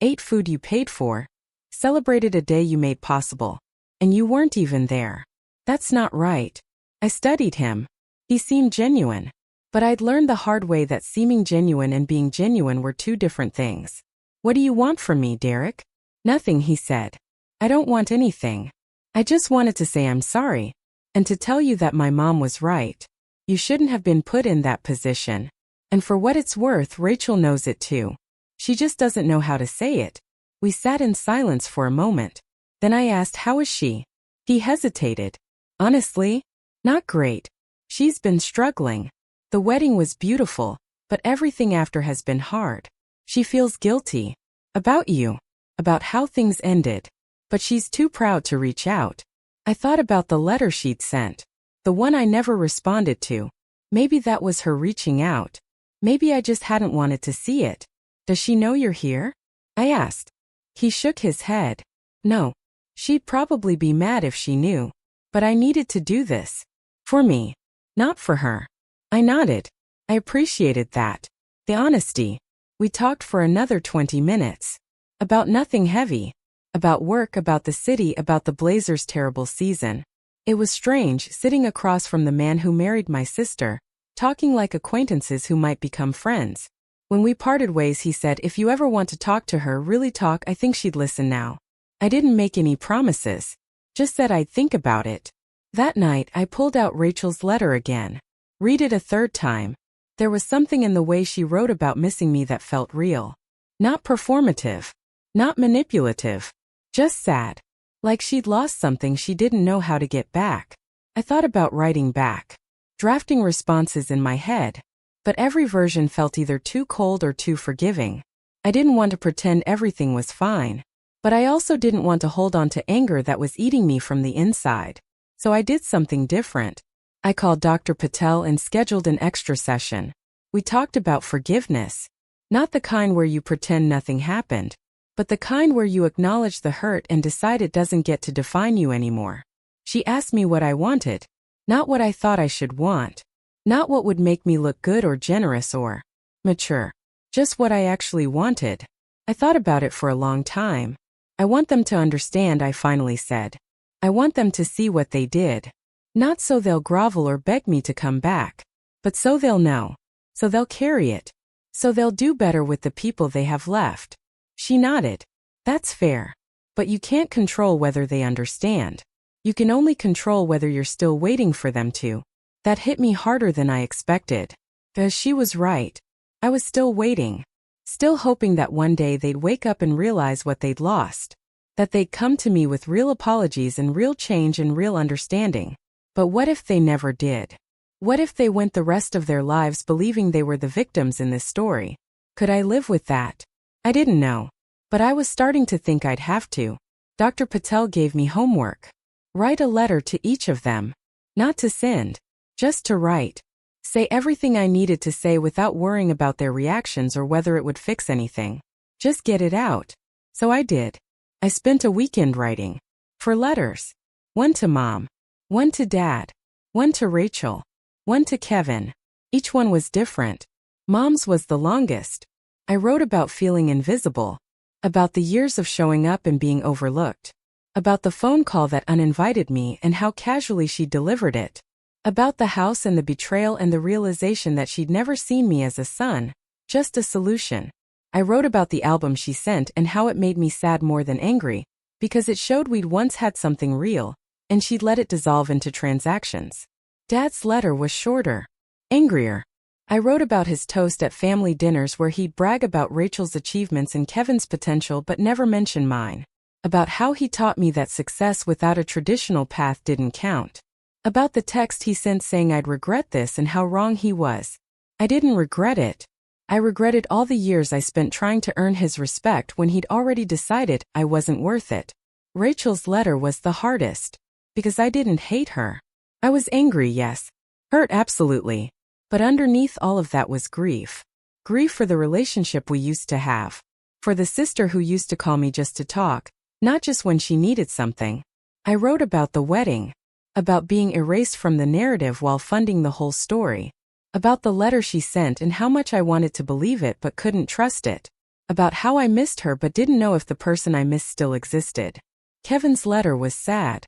ate food you paid for, celebrated a day you made possible. And you weren't even there. That's not right. I studied him. He seemed genuine. But I'd learned the hard way that seeming genuine and being genuine were 2 different things. What do you want from me, Derek? Nothing, he said. I don't want anything. I just wanted to say I'm sorry. And to tell you that my mom was right. You shouldn't have been put in that position. And for what it's worth, Rachel knows it too. She just doesn't know how to say it. We sat in silence for a moment. Then I asked, how is she? He hesitated. Honestly, not great. She's been struggling. The wedding was beautiful, but everything after has been hard. She feels guilty. About you. About how things ended. But she's too proud to reach out. I thought about the letter she'd sent. The one I never responded to. Maybe that was her reaching out. Maybe I just hadn't wanted to see it. Does she know you're here? I asked. He shook his head. No. She'd probably be mad if she knew. But I needed to do this. For me. Not for her. I nodded. I appreciated that. The honesty. We talked for another 20 minutes. About nothing heavy. About work, about the city, about the Blazers' terrible season. It was strange, sitting across from the man who married my sister, talking like acquaintances who might become friends. When we parted ways, he said, if you ever want to talk to her, really talk, I think she'd listen now. I didn't make any promises. Just said I'd think about it. That night, I pulled out Rachel's letter again. Read it a 3rd time. There was something in the way she wrote about missing me that felt real. Not performative. Not manipulative. Just sad. Like she'd lost something she didn't know how to get back. I thought about writing back. Drafting responses in my head. But every version felt either too cold or too forgiving. I didn't want to pretend everything was fine. But I also didn't want to hold on to anger that was eating me from the inside. So I did something different. I called Dr. Patel and scheduled an extra session. We talked about forgiveness. Not the kind where you pretend nothing happened. but the kind where you acknowledge the hurt and decide it doesn't get to define you anymore. She asked me what I wanted, not what I thought I should want, not what would make me look good or generous or mature, just what I actually wanted. I thought about it for a long time. I want them to understand, I finally said. I want them to see what they did. Not so they'll grovel or beg me to come back, but so they'll know, so they'll carry it, so they'll do better with the people they have left. She nodded. That's fair. But you can't control whether they understand. You can only control whether you're still waiting for them to. That hit me harder than I expected. Because she was right. I was still waiting. Still hoping that one day they'd wake up and realize what they'd lost. That they'd come to me with real apologies and real change and real understanding. But what if they never did? What if they went the rest of their lives believing they were the victims in this story? Could I live with that? I didn't know. But I was starting to think I'd have to. Dr. Patel gave me homework. Write a letter to each of them. Not to send. Just to write. Say everything I needed to say without worrying about their reactions or whether it would fix anything. Just get it out. So I did. I spent a weekend writing. 4 letters. 1 to Mom. 1 to Dad. 1 to Rachel. 1 to Kevin. Each one was different. Mom's was the longest. I wrote about feeling invisible. About the years of showing up and being overlooked. About the phone call that uninvited me and how casually she delivered it. About the house and the betrayal and the realization that she'd never seen me as a son, just a solution. I wrote about the album she sent and how it made me sad more than angry, because it showed we'd once had something real, and she'd let it dissolve into transactions. Dad's letter was shorter. Angrier. I wrote about his toast at family dinners where he'd brag about Rachel's achievements and Kevin's potential but never mention mine. About how he taught me that success without a traditional path didn't count. About the text he sent saying I'd regret this and how wrong he was. I didn't regret it. I regretted all the years I spent trying to earn his respect when he'd already decided I wasn't worth it. Rachel's letter was the hardest. Because I didn't hate her. I was angry, yes. Hurt, absolutely. But underneath all of that was grief. Grief for the relationship we used to have. For the sister who used to call me just to talk, not just when she needed something. I wrote about the wedding. About being erased from the narrative while funding the whole story. About the letter she sent and how much I wanted to believe it but couldn't trust it. About how I missed her but didn't know if the person I missed still existed. Kevin's letter was sad.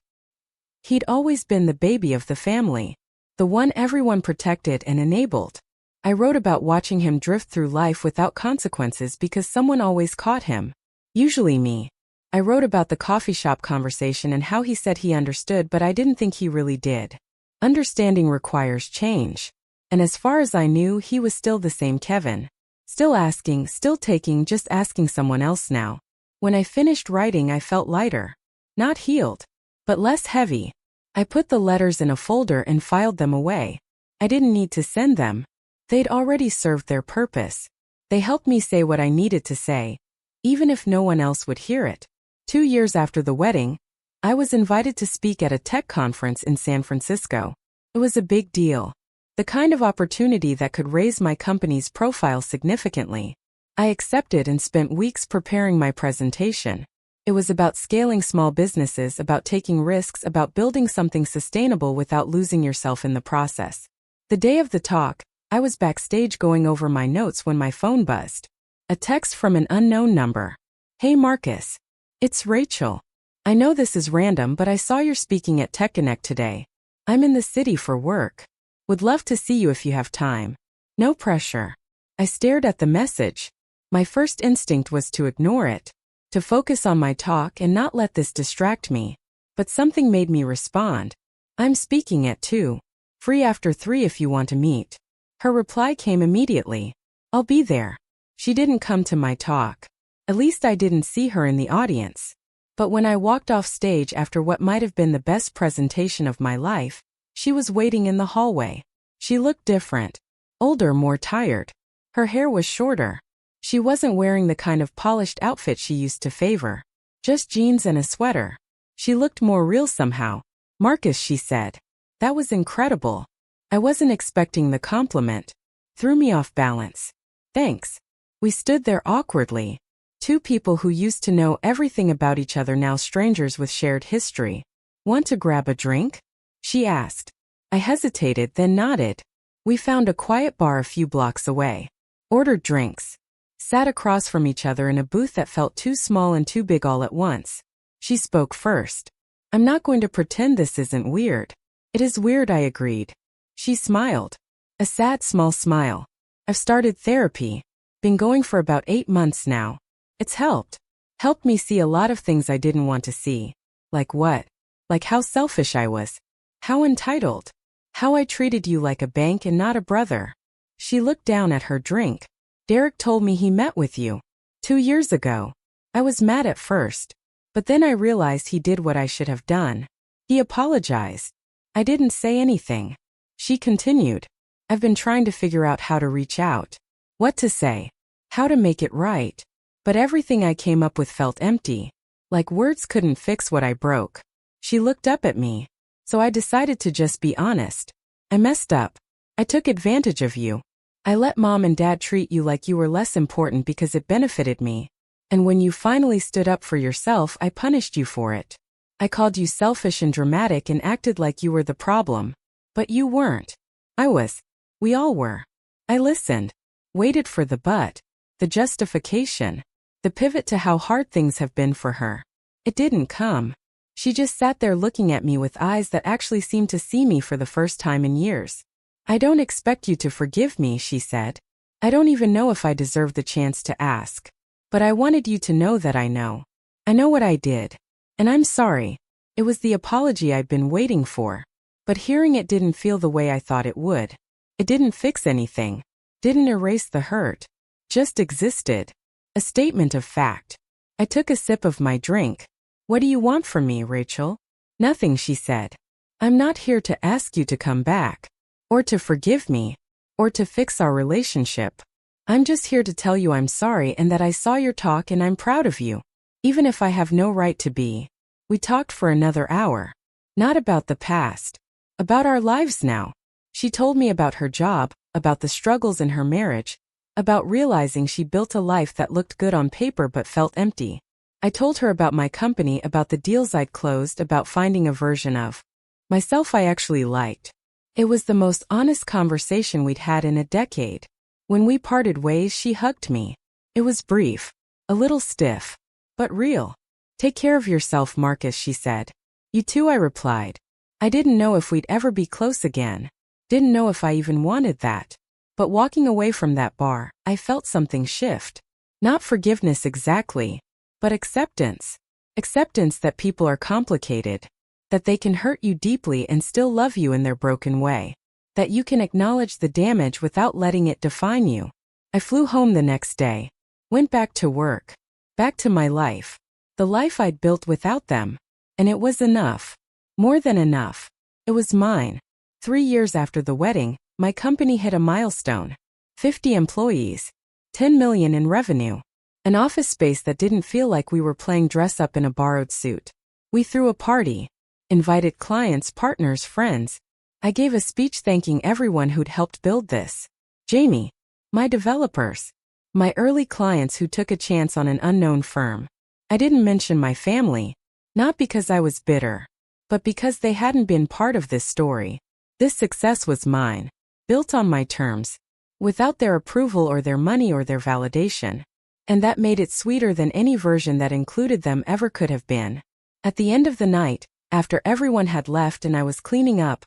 He'd always been the baby of the family. The one everyone protected and enabled. I wrote about watching him drift through life without consequences because someone always caught him. Usually me. I wrote about the coffee shop conversation and how he said he understood but I didn't think he really did. Understanding requires change. And as far as I knew, he was still the same Kevin. Still asking, still taking, just asking someone else now. When I finished writing, I felt lighter. Not healed, but less heavy. I put the letters in a folder and filed them away. I didn't need to send them. They'd already served their purpose. They helped me say what I needed to say, even if no one else would hear it. 2 years after the wedding, I was invited to speak at a tech conference in San Francisco. It was a big deal. The kind of opportunity that could raise my company's profile significantly. I accepted and spent weeks preparing my presentation. It was about scaling small businesses, about taking risks, about building something sustainable without losing yourself in the process. The day of the talk, I was backstage going over my notes when my phone buzzed. A text from an unknown number. Hey Marcus. It's Rachel. I know this is random, but I saw you're speaking at TechConnect today. I'm in the city for work. Would love to see you if you have time. No pressure. I stared at the message. My first instinct was to ignore it, to focus on my talk and not let this distract me. But something made me respond. I'm speaking at 2. Free after 3 if you want to meet. Her reply came immediately. I'll be there. She didn't come to my talk. At least I didn't see her in the audience. But when I walked off stage after what might have been the best presentation of my life, she was waiting in the hallway. She looked different. Older, more tired. Her hair was shorter. She wasn't wearing the kind of polished outfit she used to favor. Just jeans and a sweater. She looked more real somehow. Marcus, she said. That was incredible. I wasn't expecting the compliment. Threw me off balance. Thanks. We stood there awkwardly. Two people who used to know everything about each other, now strangers with shared history. Want to grab a drink? She asked. I hesitated, then nodded. We found a quiet bar a few blocks away. Ordered drinks. Sat across from each other in a booth that felt too small and too big all at once. She spoke first. I'm not going to pretend this isn't weird. It is weird, I agreed. She smiled. A sad small smile. I've started therapy. Been going for about 8 months now. It's helped. Helped me see a lot of things I didn't want to see. Like what? Like how selfish I was. How entitled. How I treated you like a bank and not a brother. She looked down at her drink. Derek told me he met with you 2 years ago. I was mad at first. But then I realized he did what I should have done. He apologized. I didn't say anything. She continued. I've been trying to figure out how to reach out. What to say. How to make it right. But everything I came up with felt empty. Like words couldn't fix what I broke. She looked up at me. So I decided to just be honest. I messed up. I took advantage of you. I let mom and dad treat you like you were less important because it benefited me. And when you finally stood up for yourself, I punished you for it. I called you selfish and dramatic and acted like you were the problem. But you weren't. I was. We all were. I listened. Waited for the but. The justification. The pivot to how hard things have been for her. It didn't come. She just sat there looking at me with eyes that actually seemed to see me for the first time in years. I don't expect you to forgive me, she said. I don't even know if I deserve the chance to ask. But I wanted you to know that I know. I know what I did. And I'm sorry. It was the apology I'd been waiting for. But hearing it didn't feel the way I thought it would. It didn't fix anything. Didn't erase the hurt. Just existed. A statement of fact. I took a sip of my drink. What do you want from me, Rachel? Nothing, she said. I'm not here to ask you to come back. Or to forgive me. Or to fix our relationship. I'm just here to tell you I'm sorry and that I saw your talk and I'm proud of you. Even if I have no right to be. We talked for another hour. Not about the past. About our lives now. She told me about her job, about the struggles in her marriage, about realizing she built a life that looked good on paper but felt empty. I told her about my company, about the deals I'd closed, about finding a version of myself I actually liked. It was the most honest conversation we'd had in a decade. When we parted ways, she hugged me. It was brief. A little stiff. But real. Take care of yourself, Marcus, she said. You too, I replied. I didn't know if we'd ever be close again. Didn't know if I even wanted that. But walking away from that bar, I felt something shift. Not forgiveness exactly. But acceptance. Acceptance that people are complicated. That they can hurt you deeply and still love you in their broken way. That you can acknowledge the damage without letting it define you. I flew home the next day. Went back to work. Back to my life. The life I'd built without them. And it was enough. More than enough. It was mine. 3 years after the wedding, my company hit a milestone. 50 employees. 10 million in revenue. An office space that didn't feel like we were playing dress up in a borrowed suit. We threw a party. Invited clients, partners, friends. I gave a speech thanking everyone who'd helped build this. Jamie. My developers. My early clients who took a chance on an unknown firm. I didn't mention my family. Not because I was bitter. But because they hadn't been part of this story. This success was mine. Built on my terms. Without their approval or their money or their validation. And that made it sweeter than any version that included them ever could have been. At the end of the night, after everyone had left and I was cleaning up,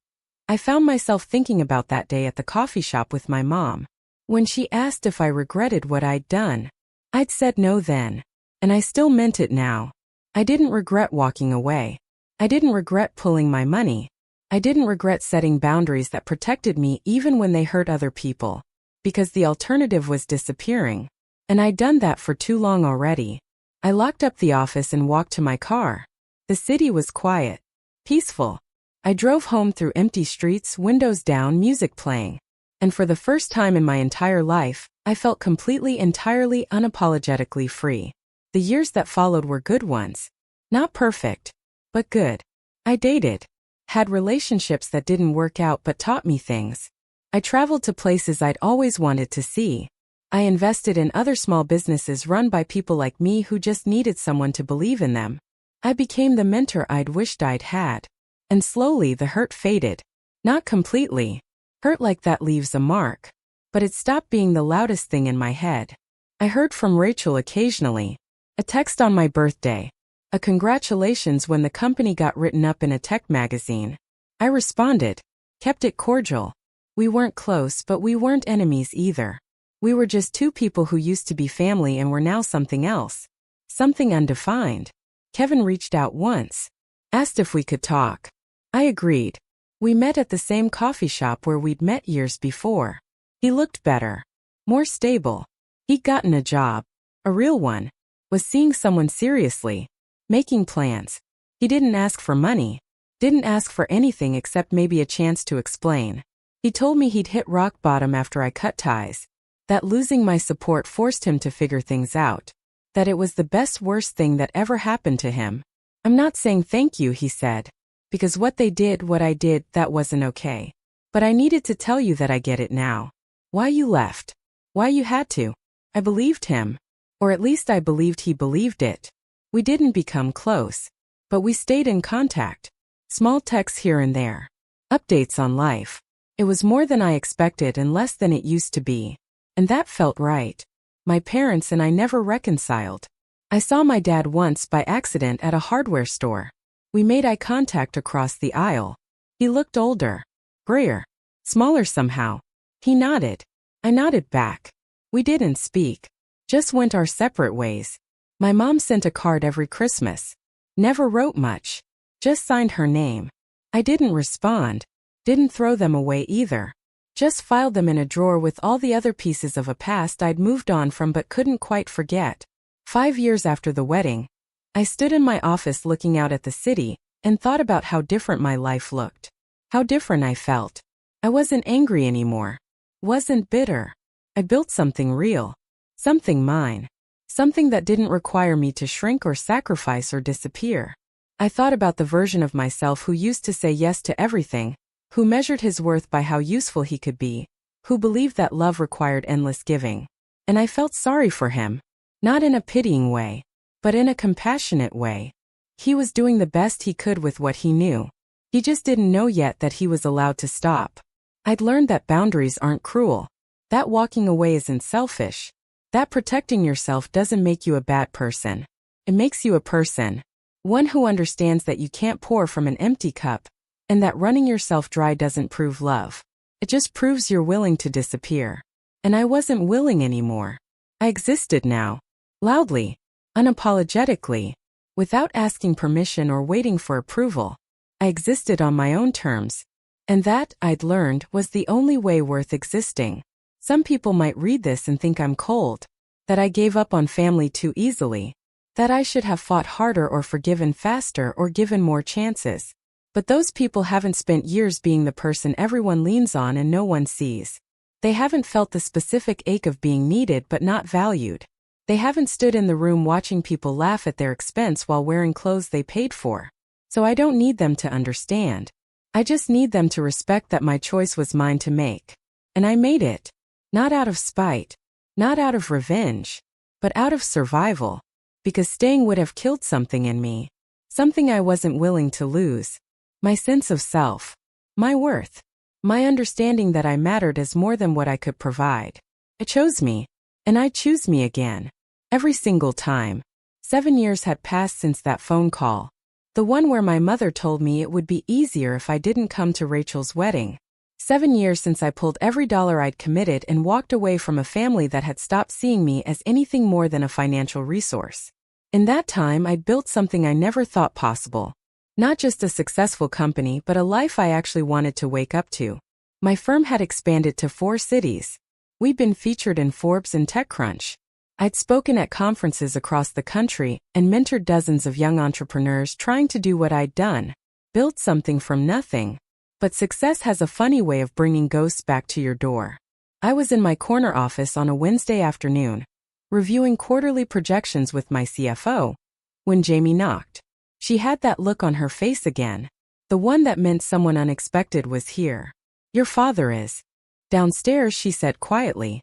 I found myself thinking about that day at the coffee shop with my mom. When she asked if I regretted what I'd done, I'd said no then. And I still meant it now. I didn't regret walking away. I didn't regret pulling my money. I didn't regret setting boundaries that protected me even when they hurt other people. Because the alternative was disappearing. And I'd done that for too long already. I locked up the office and walked to my car. The city was quiet. Peaceful. I drove home through empty streets, windows down, music playing. And for the first time in my entire life, I felt completely, entirely, unapologetically free. The years that followed were good ones. Not perfect, but good. I dated. Had relationships that didn't work out but taught me things. I traveled to places I'd always wanted to see. I invested in other small businesses run by people like me who just needed someone to believe in them. I became the mentor I'd wished I'd had. And slowly the hurt faded. Not completely. Hurt like that leaves a mark. But it stopped being the loudest thing in my head. I heard from Rachel occasionally. A text on my birthday. A congratulations when the company got written up in a tech magazine. I responded. Kept it cordial. We weren't close, but we weren't enemies either. We were just two people who used to be family and were now something else. Something undefined. Kevin reached out once. Asked if we could talk. I agreed. We met at the same coffee shop where we'd met years before. He looked better. More stable. He'd gotten a job. A real one. Was seeing someone seriously. Making plans. He didn't ask for money. Didn't ask for anything except maybe a chance to explain. He told me he'd hit rock bottom after I cut ties. That losing my support forced him to figure things out. That it was the worst thing that ever happened to him. I'm not saying thank you, he said. Because what I did, that wasn't okay. But I needed to tell you that I get it now. Why you left. Why you had to. I believed him. Or at least I believed he believed it. We didn't become close. But we stayed in contact. Small texts here and there. Updates on life. It was more than I expected and less than it used to be. And that felt right. My parents and I never reconciled. I saw my dad once by accident at a hardware store. We made eye contact across the aisle. He looked older. Grayer. Smaller somehow. He nodded. I nodded back. We didn't speak. Just went our separate ways. My mom sent a card every Christmas. Never wrote much. Just signed her name. I didn't respond. Didn't throw them away either. Just filed them in a drawer with all the other pieces of a past I'd moved on from but couldn't quite forget. 5 years after the wedding, I stood in my office looking out at the city and thought about how different my life looked. How different I felt. I wasn't angry anymore. Wasn't bitter. I built something real. Something mine. Something that didn't require me to shrink or sacrifice or disappear. I thought about the version of myself who used to say yes to everything, who measured his worth by how useful he could be, who believed that love required endless giving. And I felt sorry for him. Not in a pitying way, but in a compassionate way. He was doing the best he could with what he knew. He just didn't know yet that he was allowed to stop. I'd learned that boundaries aren't cruel. That walking away isn't selfish. That protecting yourself doesn't make you a bad person. It makes you a person. One who understands that you can't pour from an empty cup, and that running yourself dry doesn't prove love. It just proves you're willing to disappear. And I wasn't willing anymore. I existed now. Loudly. Unapologetically. Without asking permission or waiting for approval. I existed on my own terms. And that, I'd learned, was the only way worth existing. Some people might read this and think I'm cold. That I gave up on family too easily. That I should have fought harder or forgiven faster or given more chances. But those people haven't spent years being the person everyone leans on and no one sees. They haven't felt the specific ache of being needed but not valued. They haven't stood in the room watching people laugh at their expense while wearing clothes they paid for. So I don't need them to understand. I just need them to respect that my choice was mine to make. And I made it. Not out of spite. Not out of revenge. But out of survival. Because staying would have killed something in me. Something I wasn't willing to lose. My sense of self. My worth. My understanding that I mattered as more than what I could provide. It chose me. And I choose me again. Every single time. 7 years had passed since that phone call. The one where my mother told me it would be easier if I didn't come to Rachel's wedding. 7 years since I pulled every dollar I'd committed and walked away from a family that had stopped seeing me as anything more than a financial resource. In that time, I'd built something I never thought possible. Not just a successful company, but a life I actually wanted to wake up to. My firm had expanded to 4 cities. We'd been featured in Forbes and TechCrunch. I'd spoken at conferences across the country and mentored dozens of young entrepreneurs trying to do what I'd done. Built something from nothing. But success has a funny way of bringing ghosts back to your door. I was in my corner office on a Wednesday afternoon, reviewing quarterly projections with my CFO, when Jamie knocked. She had that look on her face again. The one that meant someone unexpected was here. Your father is. Downstairs, she said quietly.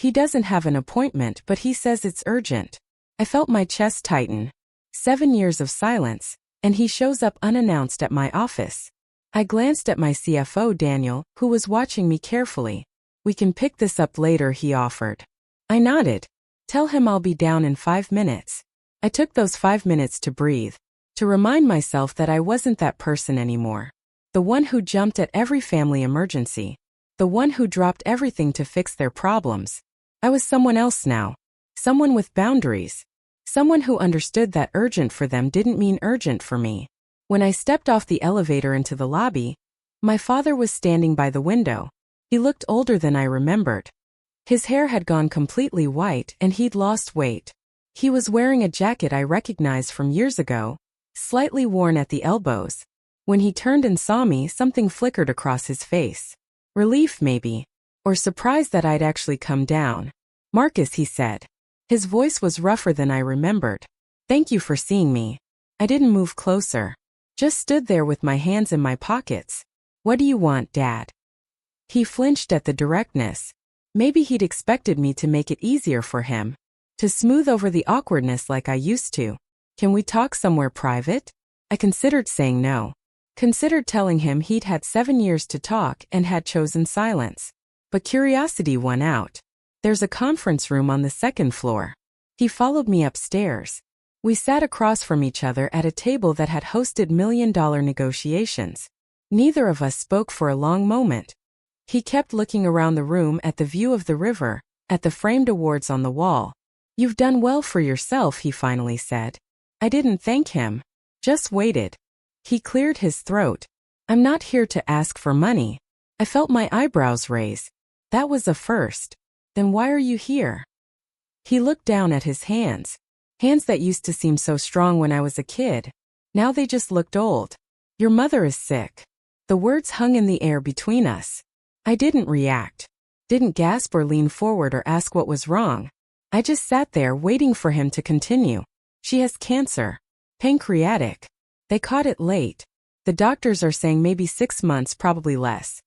He doesn't have an appointment, but he says it's urgent. I felt my chest tighten. 7 years of silence, and he shows up unannounced at my office. I glanced at my CFO, Daniel, who was watching me carefully. We can pick this up later, he offered. I nodded. Tell him I'll be down in 5 minutes. I took those 5 minutes to breathe, to remind myself that I wasn't that person anymore. The one who jumped at every family emergency. The one who dropped everything to fix their problems. I was someone else now. Someone with boundaries. Someone who understood that urgent for them didn't mean urgent for me. When I stepped off the elevator into the lobby, my father was standing by the window. He looked older than I remembered. His hair had gone completely white and he'd lost weight. He was wearing a jacket I recognized from years ago, slightly worn at the elbows. When he turned and saw me, something flickered across his face. Relief, maybe. Or surprise that I'd actually come down. Marcus, he said. His voice was rougher than I remembered. Thank you for seeing me. I didn't move closer. Just stood there with my hands in my pockets. What do you want, Dad? He flinched at the directness. Maybe he'd expected me to make it easier for him. To smooth over the awkwardness like I used to. Can we talk somewhere private? I considered saying no. Considered telling him he'd had 7 years to talk and had chosen silence. But curiosity won out. There's a conference room on the 2nd floor. He followed me upstairs. We sat across from each other at a table that had hosted million-dollar negotiations. Neither of us spoke for a long moment. He kept looking around the room at the view of the river, at the framed awards on the wall. You've done well for yourself, he finally said. I didn't thank him. Just waited. He cleared his throat. I'm not here to ask for money. I felt my eyebrows raise. That was a first. Then why are you here? He looked down at his hands. Hands that used to seem so strong when I was a kid. Now they just looked old. Your mother is sick. The words hung in the air between us. I didn't react. Didn't gasp or lean forward or ask what was wrong. I just sat there waiting for him to continue. She has cancer. Pancreatic. They caught it late. The doctors are saying maybe 6 months, probably less.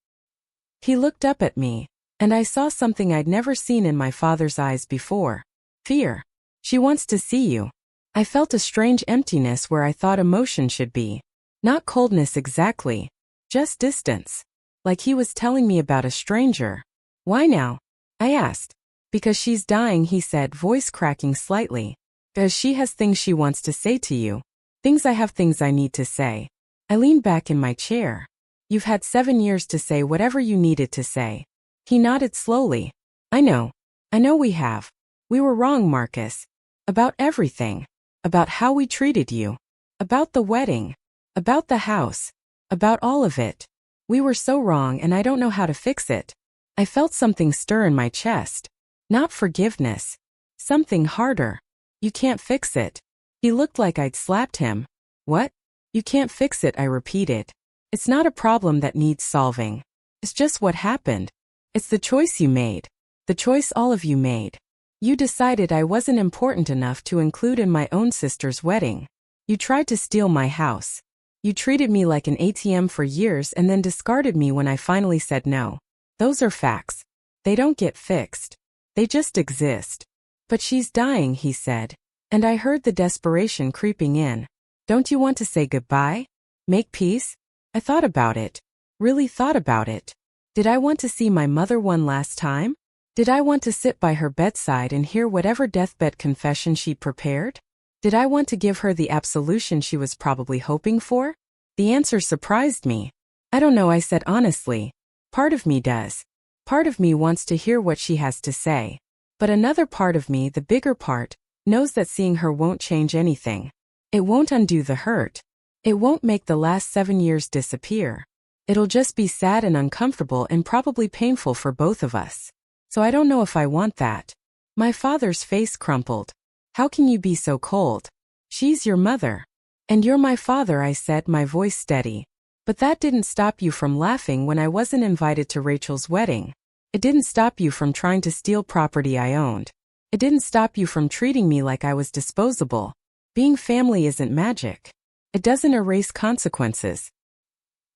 He looked up at me, and I saw something I'd never seen in my father's eyes before. Fear. She wants to see you. I felt a strange emptiness where I thought emotion should be. Not coldness exactly. Just distance. Like he was telling me about a stranger. Why now? I asked. Because she's dying, he said, voice cracking slightly. Because she has things she wants to say to you. Things I have, things I need to say. I leaned back in my chair. You've had 7 years to say whatever you needed to say. He nodded slowly. I know we have. We were wrong, Marcus. About everything. About how we treated you. About the wedding. About the house. About all of it. We were so wrong and I don't know how to fix it. I felt something stir in my chest. Not forgiveness. Something harder. You can't fix it. He looked like I'd slapped him. What? You can't fix it, I repeated. It's not a problem that needs solving. It's just what happened. It's the choice you made. The choice all of you made. You decided I wasn't important enough to include in my own sister's wedding. You tried to steal my house. You treated me like an ATM for years and then discarded me when I finally said no. Those are facts. They don't get fixed. They just exist. But she's dying, he said. And I heard the desperation creeping in. Don't you want to say goodbye? Make peace? I thought about it. Really thought about it. Did I want to see my mother one last time? Did I want to sit by her bedside and hear whatever deathbed confession she'd prepared? Did I want to give her the absolution she was probably hoping for? The answer surprised me. I don't know, I said honestly. Part of me does. Part of me wants to hear what she has to say. But another part of me, the bigger part, knows that seeing her won't change anything. It won't undo the hurt. It won't make the last 7 years disappear. It'll just be sad and uncomfortable and probably painful for both of us. So I don't know if I want that. My father's face crumpled. How can you be so cold? She's your mother. And you're my father, I said, my voice steady. But that didn't stop you from laughing when I wasn't invited to Rachel's wedding. It didn't stop you from trying to steal property I owned. It didn't stop you from treating me like I was disposable. Being family isn't magic. It doesn't erase consequences.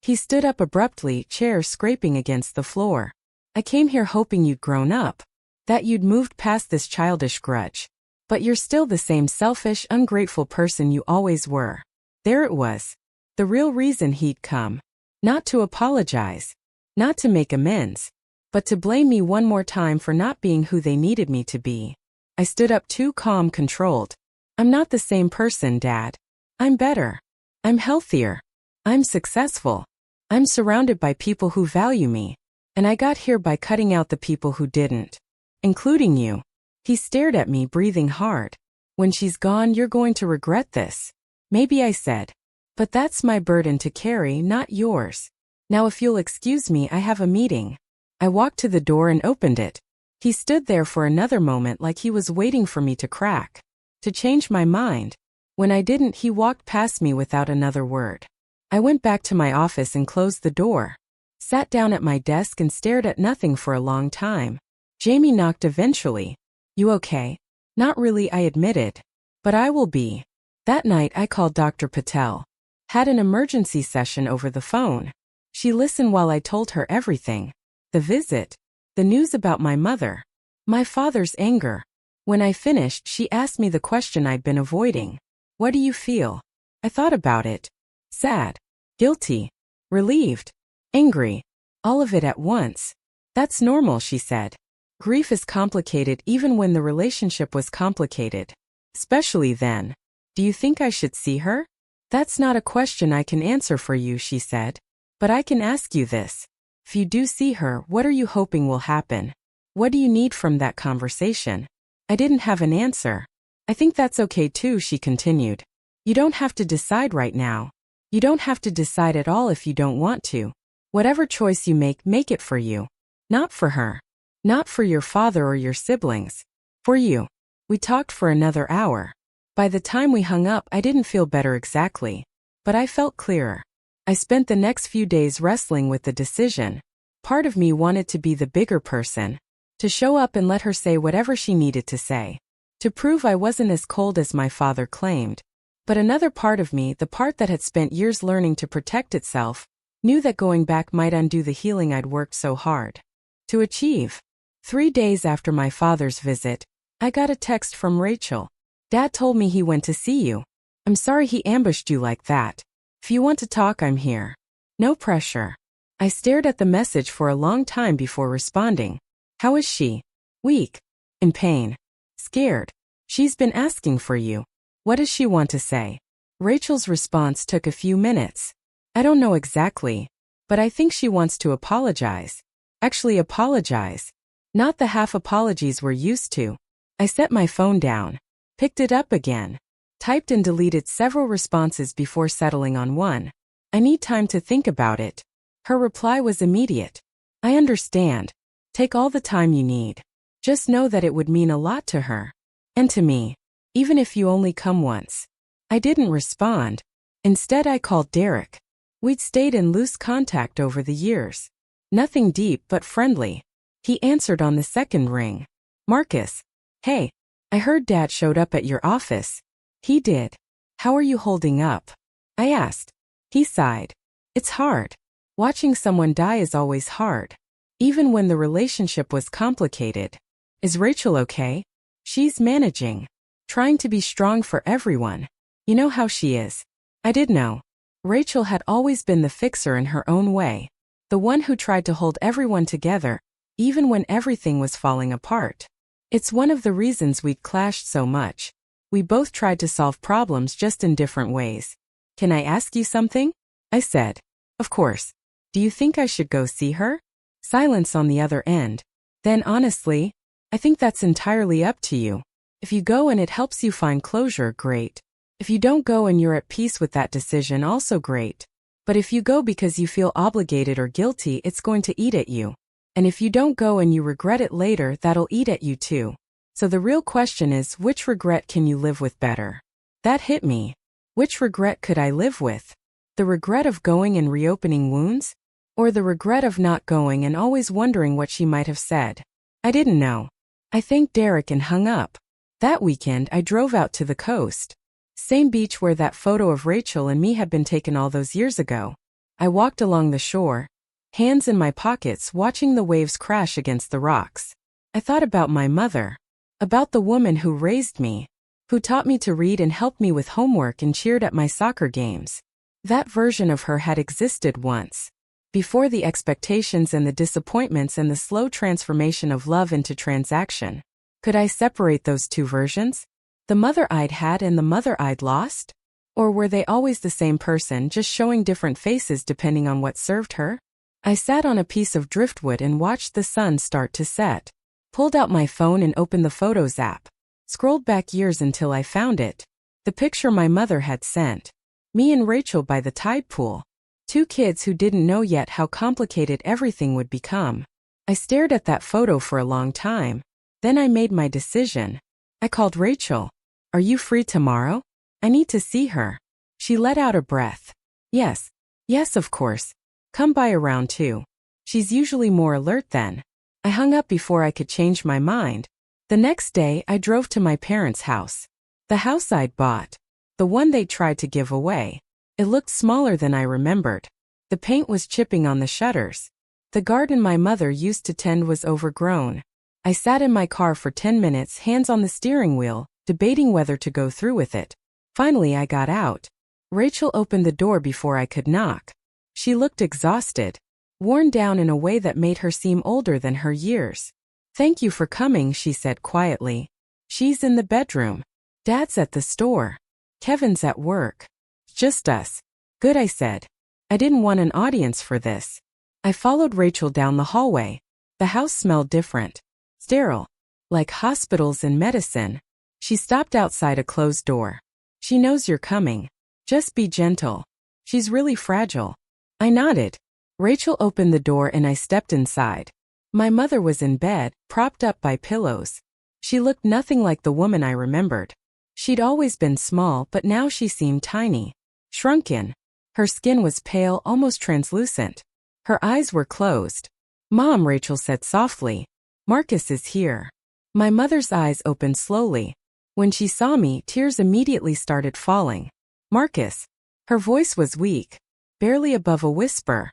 He stood up abruptly, chair scraping against the floor. I came here hoping you'd grown up. That you'd moved past this childish grudge. But you're still the same selfish, ungrateful person you always were. There it was. The real reason he'd come. Not to apologize. Not to make amends. But to blame me one more time for not being who they needed me to be. I stood up too calm, controlled. I'm not the same person, Dad. I'm better. I'm healthier. I'm successful. I'm surrounded by people who value me. And I got here by cutting out the people who didn't. Including you. He stared at me, breathing hard. When she's gone, you're going to regret this. Maybe, I said. But that's my burden to carry, not yours. Now if you'll excuse me, I have a meeting. I walked to the door and opened it. He stood there for another moment like he was waiting for me to crack. To change my mind. When I didn't, he walked past me without another word. I went back to my office and closed the door. Sat down at my desk and stared at nothing for a long time. Jamie knocked eventually. You okay? Not really, I admitted. But I will be. That night I called Dr. Patel. Had an emergency session over the phone. She listened while I told her everything. The visit. The news about my mother. My father's anger. When I finished, she asked me the question I'd been avoiding. What do you feel? I thought about it. Sad. Guilty. Relieved. Angry. All of it at once. That's normal, she said. Grief is complicated even when the relationship was complicated. Especially then. Do you think I should see her? That's not a question I can answer for you, she said. But I can ask you this. If you do see her, what are you hoping will happen? What do you need from that conversation? I didn't have an answer. I think that's okay too, she continued. You don't have to decide right now. You don't have to decide at all if you don't want to. Whatever choice you make it for you. Not for her. Not for your father or your siblings. For you. We talked for another hour. By the time we hung up, I didn't feel better exactly. But I felt clearer. I spent the next few days wrestling with the decision. Part of me wanted to be the bigger person. To show up and let her say whatever she needed to say. To prove I wasn't as cold as my father claimed. But another part of me, the part that had spent years learning to protect itself, knew that going back might undo the healing I'd worked so hard to achieve. 3 days after my father's visit, I got a text from Rachel. Dad told me he went to see you. I'm sorry he ambushed you like that. If you want to talk, I'm here. No pressure. I stared at the message for a long time before responding. How is she? Weak. In pain. Scared. She's been asking for you. What does she want to say? Rachel's response took a few minutes. I don't know exactly. But I think she wants to apologize. Actually apologize. Not the half apologies we're used to. I set my phone down. Picked it up again. Typed and deleted several responses before settling on one. I need time to think about it. Her reply was immediate. I understand. Take all the time you need. Just know that it would mean a lot to her. And to me. Even if you only come once. I didn't respond. Instead, I called Derek. We'd stayed in loose contact over the years. Nothing deep but friendly. He answered on the second ring. Marcus. Hey. I heard Dad showed up at your office. He did. How are you holding up? I asked. He sighed. It's hard. Watching someone die is always hard. Even when the relationship was complicated. Is Rachel okay? She's managing. Trying to be strong for everyone. You know how she is. I did know. Rachel had always been the fixer in her own way. The one who tried to hold everyone together, even when everything was falling apart. It's one of the reasons we'd clashed so much. We both tried to solve problems just in different ways. Can I ask you something? I said. Of course. Do you think I should go see her? Silence on the other end. Then honestly, I think that's entirely up to you. If you go and it helps you find closure, great. If you don't go and you're at peace with that decision, also great. But if you go because you feel obligated or guilty, it's going to eat at you. And if you don't go and you regret it later, that'll eat at you too. So the real question is, which regret can you live with better? That hit me. Which regret could I live with? The regret of going and reopening wounds? Or the regret of not going and always wondering what she might have said? I didn't know. I thanked Derek and hung up. That weekend I drove out to the coast. Same beach where that photo of Rachel and me had been taken all those years ago. I walked along the shore, hands in my pockets watching the waves crash against the rocks. I thought about my mother. About the woman who raised me, who taught me to read and helped me with homework and cheered at my soccer games. That version of her had existed once. Before the expectations and the disappointments and the slow transformation of love into transaction. Could I separate those two versions? The mother I'd had and the mother I'd lost? Or were they always the same person, just showing different faces depending on what served her? I sat on a piece of driftwood and watched the sun start to set. Pulled out my phone and opened the Photos app. Scrolled back years until I found it. The picture my mother had sent. Me and Rachel by the tide pool. Two kids who didn't know yet how complicated everything would become. I stared at that photo for a long time. Then I made my decision. I called Rachel. Are you free tomorrow? I need to see her. She let out a breath. Yes. Yes, of course. Come by around 2. She's usually more alert then. I hung up before I could change my mind. The next day, I drove to my parents' house. The house I'd bought. The one they tried to give away. It looked smaller than I remembered. The paint was chipping on the shutters. The garden my mother used to tend was overgrown. I sat in my car for 10 minutes, hands on the steering wheel, debating whether to go through with it. Finally, I got out. Rachel opened the door before I could knock. She looked exhausted, worn down in a way that made her seem older than her years. Thank you for coming, she said quietly. She's in the bedroom. Dad's at the store. Kevin's at work. Just us. Good, I said. I didn't want an audience for this. I followed Rachel down the hallway. The house smelled different. Sterile. Like hospitals and medicine. She stopped outside a closed door. She knows you're coming. Just be gentle. She's really fragile. I nodded. Rachel opened the door and I stepped inside. My mother was in bed, propped up by pillows. She looked nothing like the woman I remembered. She'd always been small, but now she seemed tiny. Shrunken. Her skin was pale, almost translucent. Her eyes were closed. Mom, Rachel said softly. Marcus is here. My mother's eyes opened slowly. When she saw me, tears immediately started falling. Marcus. Her voice was weak, barely above a whisper.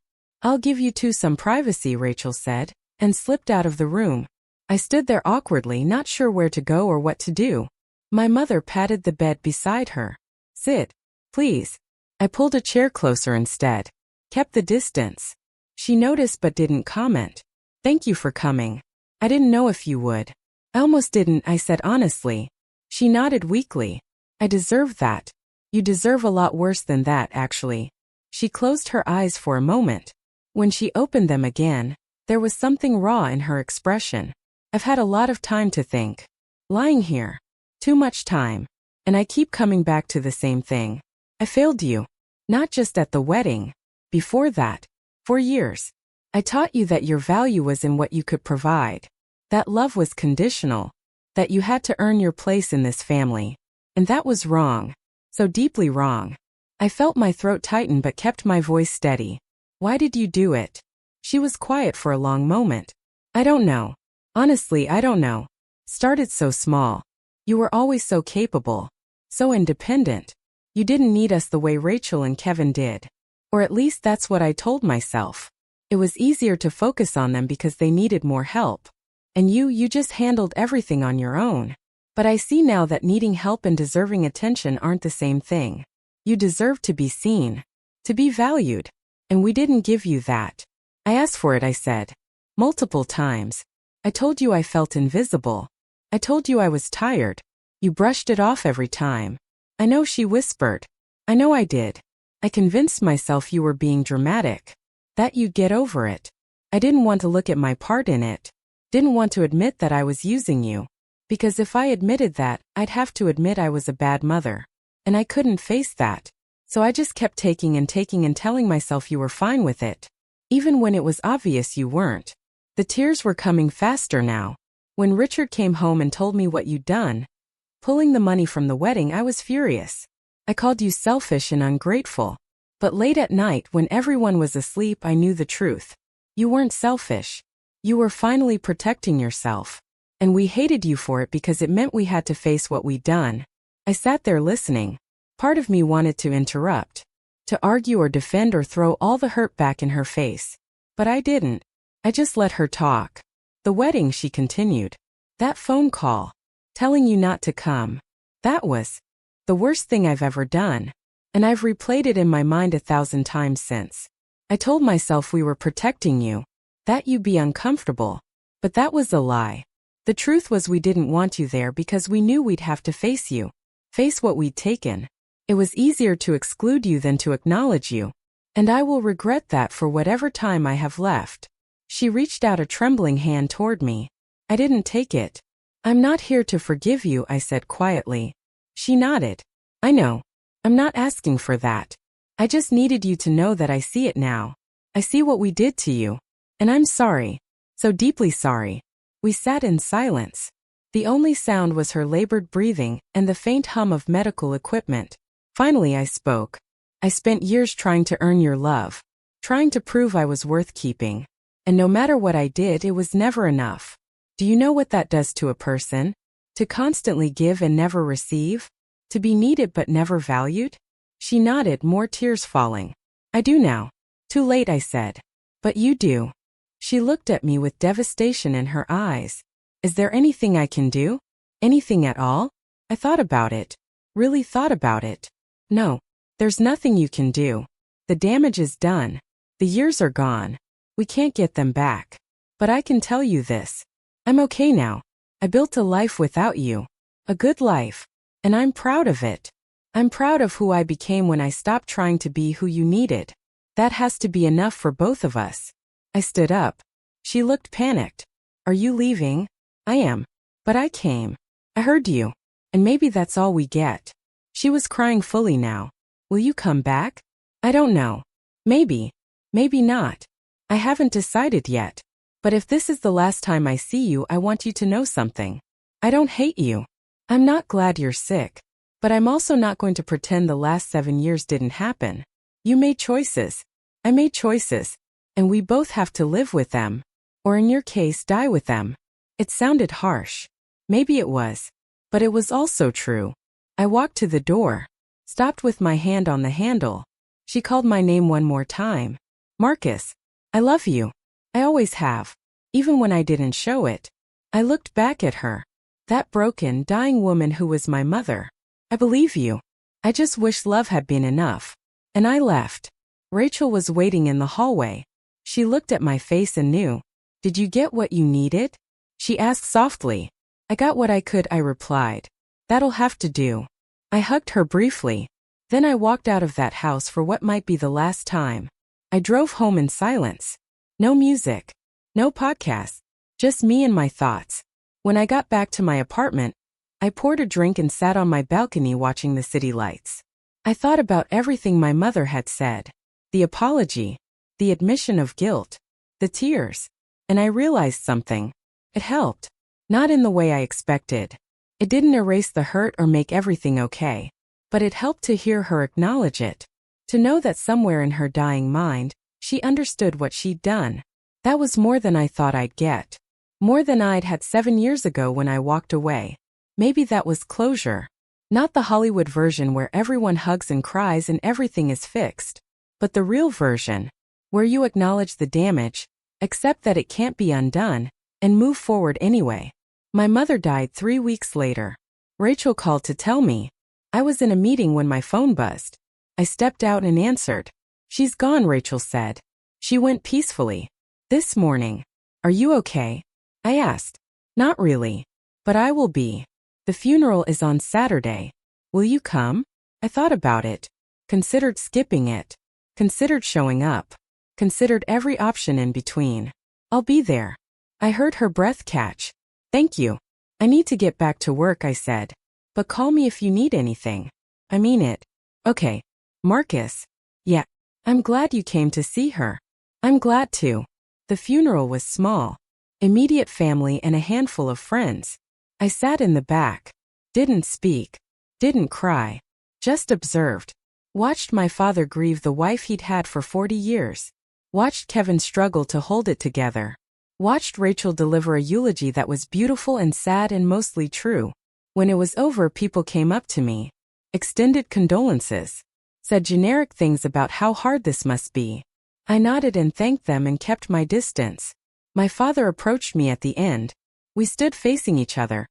I'll give you two some privacy, Rachel said, and slipped out of the room. I stood there awkwardly, not sure where to go or what to do. My mother patted the bed beside her. Sit, please. I pulled a chair closer instead. Kept the distance. She noticed but didn't comment. Thank you for coming. I didn't know if you would. I almost didn't, I said honestly. She nodded weakly. I deserve that. You deserve a lot worse than that, actually. She closed her eyes for a moment. When she opened them again, there was something raw in her expression. I've had a lot of time to think. Lying here. Too much time. And I keep coming back to the same thing. I failed you. Not just at the wedding. Before that. For years. I taught you that your value was in what you could provide. That love was conditional. That you had to earn your place in this family. And that was wrong. So deeply wrong. I felt my throat tighten but kept my voice steady. Why did you do it? She was quiet for a long moment. I don't know. Honestly, I don't know. Started so small. You were always so capable. So independent. You didn't need us the way Rachel and Kevin did. Or at least that's what I told myself. It was easier to focus on them because they needed more help. And you just handled everything on your own. But I see now that needing help and deserving attention aren't the same thing. You deserve to be seen. To be valued. And we didn't give you that. I asked for it, I said. Multiple times. I told you I felt invisible. I told you I was tired. You brushed it off every time. I know, she whispered. I know I did. I convinced myself you were being dramatic. That you'd get over it. I didn't want to look at my part in it. Didn't want to admit that I was using you. Because if I admitted that, I'd have to admit I was a bad mother. And I couldn't face that. So I just kept taking and telling myself you were fine with it. Even when it was obvious you weren't. The tears were coming faster now. When Richard came home and told me what you'd done, pulling the money from the wedding, I was furious. I called you selfish and ungrateful. But late at night, when everyone was asleep, I knew the truth. You weren't selfish. You were finally protecting yourself. And we hated you for it because it meant we had to face what we'd done. I sat there listening. Part of me wanted to interrupt. To argue or defend or throw all the hurt back in her face. But I didn't. I just let her talk. The wedding, she continued. That phone call. Telling you not to come. That was the worst thing I've ever done. And I've replayed it in my mind 1,000 times since. I told myself we were protecting you, that you'd be uncomfortable. But that was a lie. The truth was we didn't want you there because we knew we'd have to face you. Face what we'd taken. It was easier to exclude you than to acknowledge you. And I will regret that for whatever time I have left. She reached out a trembling hand toward me. I didn't take it. I'm not here to forgive you, I said quietly. She nodded. I know. I'm not asking for that. I just needed you to know that I see it now. I see what we did to you. And I'm sorry. So deeply sorry. We sat in silence. The only sound was her labored breathing and the faint hum of medical equipment. Finally I spoke. I spent years trying to earn your love. Trying to prove I was worth keeping. And no matter what I did, it was never enough. Do you know what that does to a person? To constantly give and never receive? To be needed but never valued? She nodded, more tears falling. I do now. Too late, I said. But you do. She looked at me with devastation in her eyes. Is there anything I can do? Anything at all? I thought about it. Really thought about it. No. There's nothing you can do. The damage is done. The years are gone. We can't get them back. But I can tell you this. I'm okay now. I built a life without you. A good life. And I'm proud of it. I'm proud of who I became when I stopped trying to be who you needed. That has to be enough for both of us. I stood up. She looked panicked. Are you leaving? I am. But I came. I heard you. And maybe that's all we get. She was crying fully now. Will you come back? I don't know. Maybe. Maybe not. I haven't decided yet. But if this is the last time I see you, I want you to know something. I don't hate you. I'm not glad you're sick. But I'm also not going to pretend the last 7 years didn't happen. You made choices. I made choices. And we both have to live with them. Or in your case, die with them. It sounded harsh. Maybe it was. But it was also true. I walked to the door. Stopped with my hand on the handle. She called my name one more time. Marcus. I love you. I always have. Even when I didn't show it. I looked back at her. That broken, dying woman who was my mother. I believe you. I just wish love had been enough. And I left. Rachel was waiting in the hallway. She looked at my face and knew. Did you get what you needed? She asked softly. I got what I could, I replied. That'll have to do. I hugged her briefly. Then I walked out of that house for what might be the last time. I drove home in silence. No music. No podcast. Just me and my thoughts. When I got back to my apartment, I poured a drink and sat on my balcony watching the city lights. I thought about everything my mother had said. The apology. The admission of guilt. The tears. And I realized something. It helped. Not in the way I expected. It didn't erase the hurt or make everything okay. But it helped to hear her acknowledge it. To know that somewhere in her dying mind, she understood what she'd done. That was more than I thought I'd get. More than I'd had 7 years ago when I walked away. Maybe that was closure. Not the Hollywood version where everyone hugs and cries and everything is fixed. But the real version. Where you acknowledge the damage, accept that it can't be undone, and move forward anyway. My mother died 3 weeks later. Rachel called to tell me. I was in a meeting when my phone buzzed. I stepped out and answered. She's gone, Rachel said. She went peacefully. This morning. Are you okay? I asked. Not really. But I will be. The funeral is on Saturday. Will you come? I thought about it. Considered skipping it. Considered showing up. Considered every option in between. I'll be there. I heard her breath catch. Thank you. I need to get back to work, I said. But call me if you need anything. I mean it. Okay. Marcus. Yeah. I'm glad you came to see her. I'm glad too. The funeral was small. Immediate family and a handful of friends. I sat in the back. Didn't speak. Didn't cry. Just observed. Watched my father grieve the wife he'd had for 40 years. Watched Kevin struggle to hold it together. Watched Rachel deliver a eulogy that was beautiful and sad and mostly true. When it was over, people came up to me. Extended condolences. Said generic things about how hard this must be. I nodded and thanked them and kept my distance. My father approached me at the end. We stood facing each other.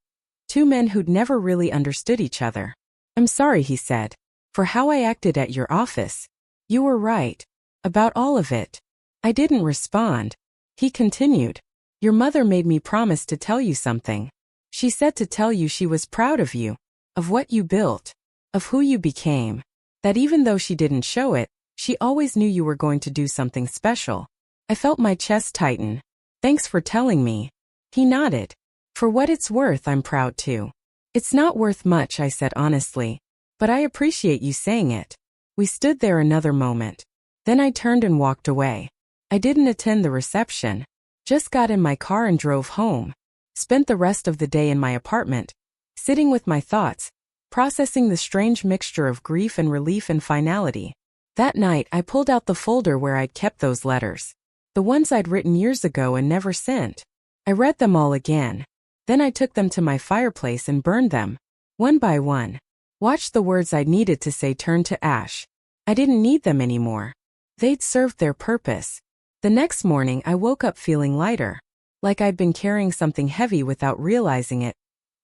Two men who'd never really understood each other. I'm sorry, he said, for how I acted at your office. You were right. About all of it. I didn't respond. He continued. Your mother made me promise to tell you something. She said to tell you she was proud of you, of what you built, of who you became. That even though she didn't show it, she always knew you were going to do something special. I felt my chest tighten. Thanks for telling me. He nodded. For what it's worth, I'm proud too. It's not worth much, I said honestly, but I appreciate you saying it. We stood there another moment. Then I turned and walked away. I didn't attend the reception. Just got in my car and drove home. Spent the rest of the day in my apartment, sitting with my thoughts, processing the strange mixture of grief and relief and finality. That night, I pulled out the folder where I'd kept those letters. The ones I'd written years ago and never sent. I read them all again. Then I took them to my fireplace and burned them, one by one. Watched the words I needed to say turn to ash. I didn't need them anymore. They'd served their purpose. The next morning, I woke up feeling lighter, like I'd been carrying something heavy without realizing it.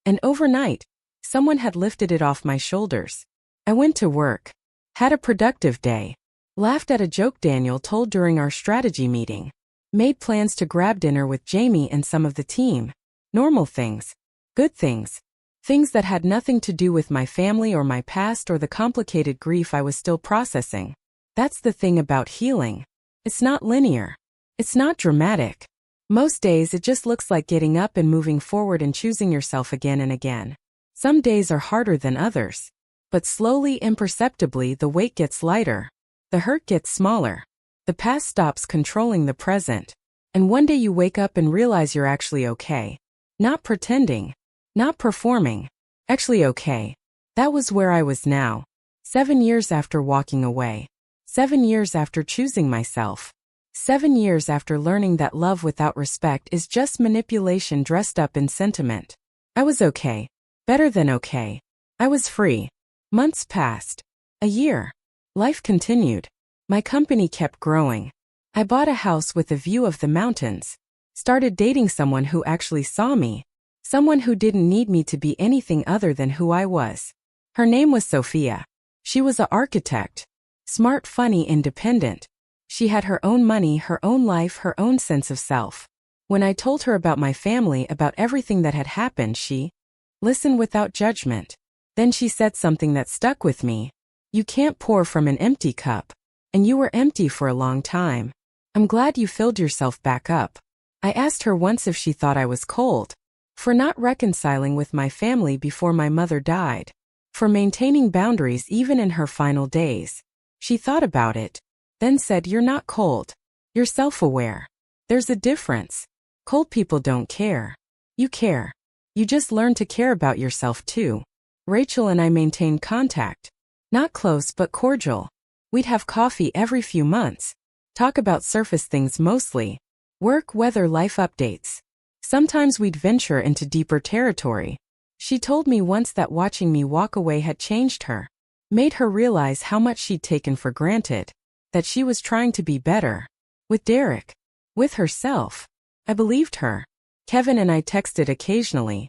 And overnight, someone had lifted it off my shoulders. I went to work. Had a productive day. Laughed at a joke Daniel told during our strategy meeting. Made plans to grab dinner with Jamie and some of the team. Normal things. Good things. Things that had nothing to do with my family or my past or the complicated grief I was still processing. That's the thing about healing. It's not linear. It's not dramatic. Most days it just looks like getting up and moving forward and choosing yourself again and again. Some days are harder than others. But slowly, imperceptibly, the weight gets lighter. The hurt gets smaller. The past stops controlling the present. And one day you wake up and realize you're actually okay. Not pretending. Not performing. Actually okay. That was where I was now. 7 years after walking away. 7 years after choosing myself. 7 years after learning that love without respect is just manipulation dressed up in sentiment. I was okay. Better than okay. I was free. Months passed. A year. Life continued. My company kept growing. I bought a house with a view of the mountains. Started dating someone who actually saw me. Someone who didn't need me to be anything other than who I was. Her name was Sophia. She was an architect. Smart, funny, independent. She had her own money, her own life, her own sense of self. When I told her about my family, about everything that had happened, she listened without judgment. Then she said something that stuck with me. You can't pour from an empty cup. And you were empty for a long time. I'm glad you filled yourself back up. I asked her once if she thought I was cold. For not reconciling with my family before my mother died. For maintaining boundaries even in her final days. She thought about it. Then said, you're not cold. You're self-aware. There's a difference. Cold people don't care. You care. You just learn to care about yourself too. Rachel and I maintained contact. Not close but cordial. We'd have coffee every few months. Talk about surface things mostly. Work, weather, life updates. Sometimes we'd venture into deeper territory. She told me once that watching me walk away had changed her. Made her realize how much she'd taken for granted. That she was trying to be better. With Derek. With herself. I believed her. Kevin and I texted occasionally.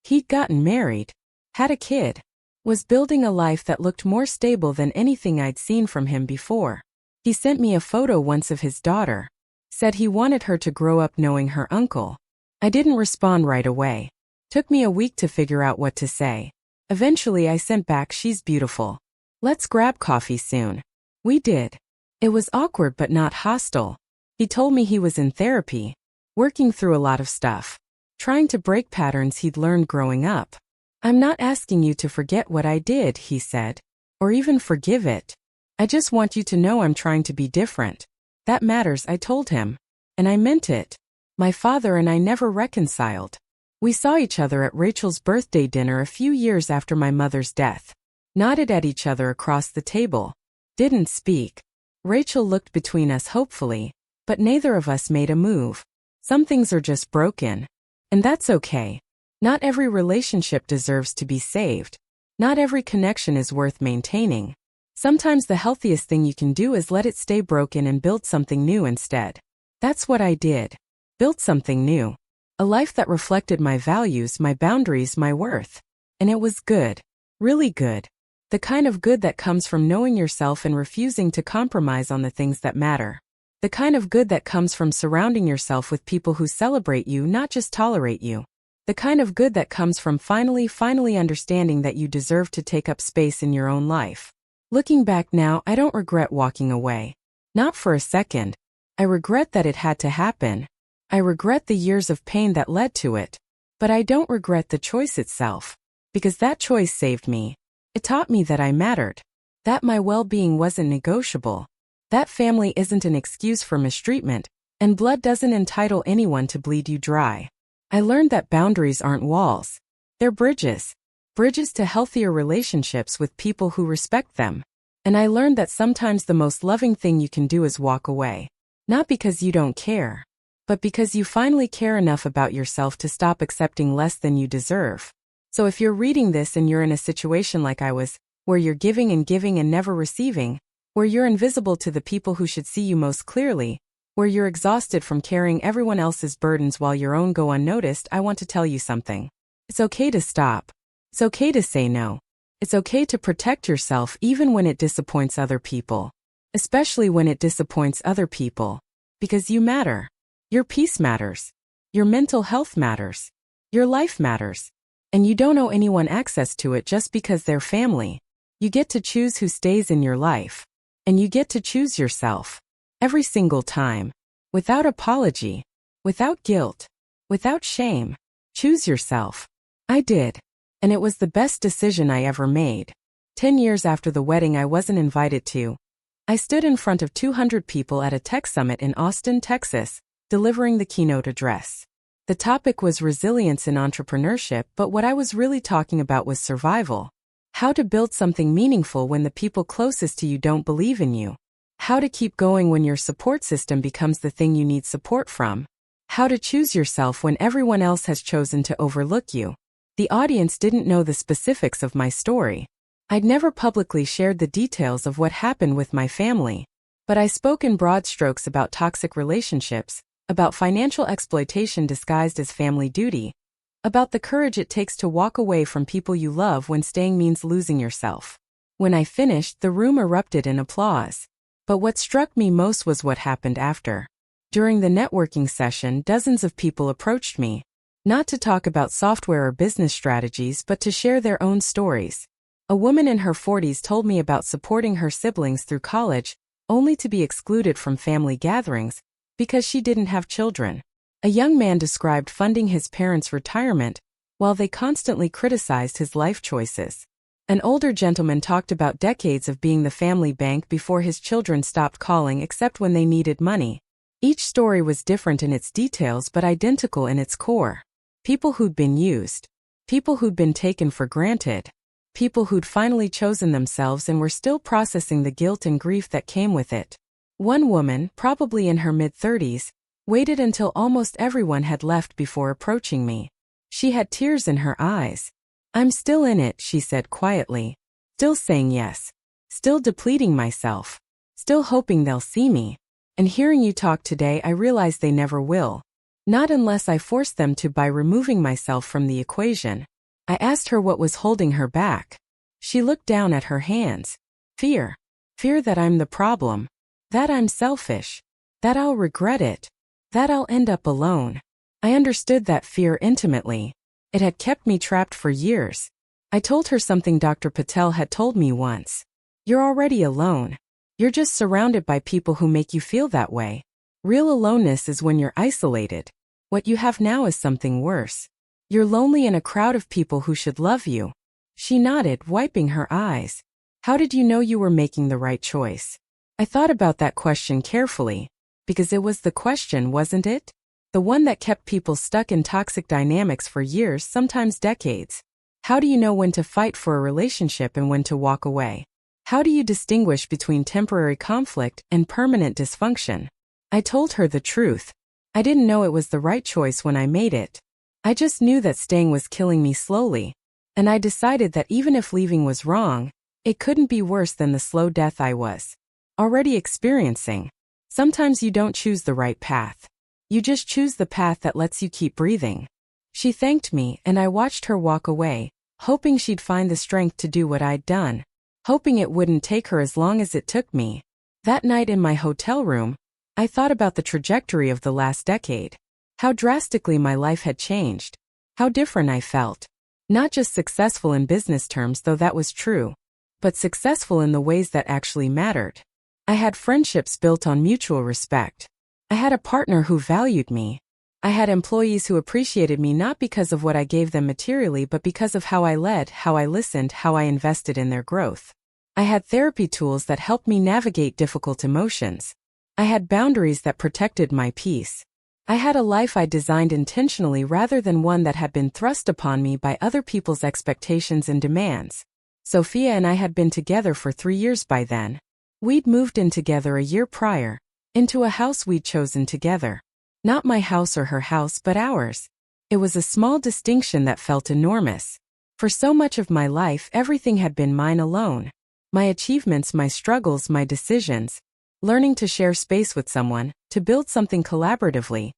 He'd gotten married. Had a kid. Was building a life that looked more stable than anything I'd seen from him before. He sent me a photo once of his daughter. Said he wanted her to grow up knowing her uncle. I didn't respond right away. Took me a week to figure out what to say. Eventually I sent back, she's beautiful. Let's grab coffee soon. We did. It was awkward but not hostile. He told me he was in therapy. Working through a lot of stuff. Trying to break patterns he'd learned growing up. I'm not asking you to forget what I did, he said. Or even forgive it. I just want you to know I'm trying to be different. That matters, I told him. And I meant it. My father and I never reconciled. We saw each other at Rachel's birthday dinner a few years after my mother's death. Nodded at each other across the table. Didn't speak. Rachel looked between us hopefully, but neither of us made a move. Some things are just broken. And that's okay. Not every relationship deserves to be saved. Not every connection is worth maintaining. Sometimes the healthiest thing you can do is let it stay broken and build something new instead. That's what I did. Built something new. A life that reflected my values, my boundaries, my worth. And it was good. Really good. The kind of good that comes from knowing yourself and refusing to compromise on the things that matter. The kind of good that comes from surrounding yourself with people who celebrate you, not just tolerate you. The kind of good that comes from finally understanding that you deserve to take up space in your own life. Looking back now, I don't regret walking away. Not for a second. I regret that it had to happen. I regret the years of pain that led to it. But I don't regret the choice itself. Because that choice saved me. It taught me that I mattered. That my well-being wasn't negotiable. That family isn't an excuse for mistreatment, and blood doesn't entitle anyone to bleed you dry. I learned that boundaries aren't walls. They're bridges. Bridges to healthier relationships with people who respect them. And I learned that sometimes the most loving thing you can do is walk away. Not because you don't care, but because you finally care enough about yourself to stop accepting less than you deserve. So if you're reading this and you're in a situation like I was, where you're giving and never receiving, where you're invisible to the people who should see you most clearly, where you're exhausted from carrying everyone else's burdens while your own go unnoticed, I want to tell you something. It's okay to stop. It's okay to say no. It's okay to protect yourself even when it disappoints other people. Especially when it disappoints other people. Because you matter. Your peace matters. Your mental health matters. Your life matters. And you don't owe anyone access to it just because they're family. You get to choose who stays in your life. And you get to choose yourself. Every single time. Without apology. Without guilt. Without shame. Choose yourself. I did. And it was the best decision I ever made. 10 years after the wedding I wasn't invited to, I stood in front of 200 people at a tech summit in Austin, Texas, delivering the keynote address. The topic was resilience in entrepreneurship, but what I was really talking about was survival. How to build something meaningful when the people closest to you don't believe in you. How to keep going when your support system becomes the thing you need support from. How to choose yourself when everyone else has chosen to overlook you. The audience didn't know the specifics of my story. I'd never publicly shared the details of what happened with my family. But I spoke in broad strokes about toxic relationships, about financial exploitation disguised as family duty, about the courage it takes to walk away from people you love when staying means losing yourself. When I finished, the room erupted in applause. But what struck me most was what happened after. During the networking session, dozens of people approached me, not to talk about software or business strategies but to share their own stories. A woman in her 40s told me about supporting her siblings through college, only to be excluded from family gatherings, because she didn't have children. A young man described funding his parents' retirement, while they constantly criticized his life choices. An older gentleman talked about decades of being the family bank before his children stopped calling except when they needed money. Each story was different in its details but identical in its core. People who'd been used. People who'd been taken for granted. People who'd finally chosen themselves and were still processing the guilt and grief that came with it. One woman, probably in her mid-30s, waited until almost everyone had left before approaching me. She had tears in her eyes. "I'm still in it," she said quietly. "Still saying yes. Still depleting myself. Still hoping they'll see me. And hearing you talk today, I realize they never will. Not unless I force them to by removing myself from the equation." I asked her what was holding her back. She looked down at her hands. Fear. Fear that I'm the problem. That I'm selfish. That I'll regret it. That I'll end up alone. I understood that fear intimately. It had kept me trapped for years. I told her something Dr. Patel had told me once. "You're already alone. You're just surrounded by people who make you feel that way. Real aloneness is when you're isolated. What you have now is something worse. You're lonely in a crowd of people who should love you." She nodded, wiping her eyes. "How did you know you were making the right choice?" I thought about that question carefully. Because it was the question, wasn't it? The one that kept people stuck in toxic dynamics for years, sometimes decades. How do you know when to fight for a relationship and when to walk away? How do you distinguish between temporary conflict and permanent dysfunction? I told her the truth. I didn't know it was the right choice when I made it. I just knew that staying was killing me slowly. And I decided that even if leaving was wrong, it couldn't be worse than the slow death I was already experiencing. Sometimes you don't choose the right path. You just choose the path that lets you keep breathing. She thanked me, and I watched her walk away, hoping she'd find the strength to do what I'd done, hoping it wouldn't take her as long as it took me. That night in my hotel room, I thought about the trajectory of the last decade. How drastically my life had changed. How different I felt. Not just successful in business terms, though that was true, but successful in the ways that actually mattered. I had friendships built on mutual respect. I had a partner who valued me. I had employees who appreciated me not because of what I gave them materially but because of how I led, how I listened, how I invested in their growth. I had therapy tools that helped me navigate difficult emotions. I had boundaries that protected my peace. I had a life I designed intentionally rather than one that had been thrust upon me by other people's expectations and demands. Sophia and I had been together for 3 years by then. We'd moved in together a year prior, into a house we'd chosen together. Not my house or her house, but ours. It was a small distinction that felt enormous. For so much of my life, everything had been mine alone. My achievements, my struggles, my decisions. Learning to share space with someone, to build something collaboratively.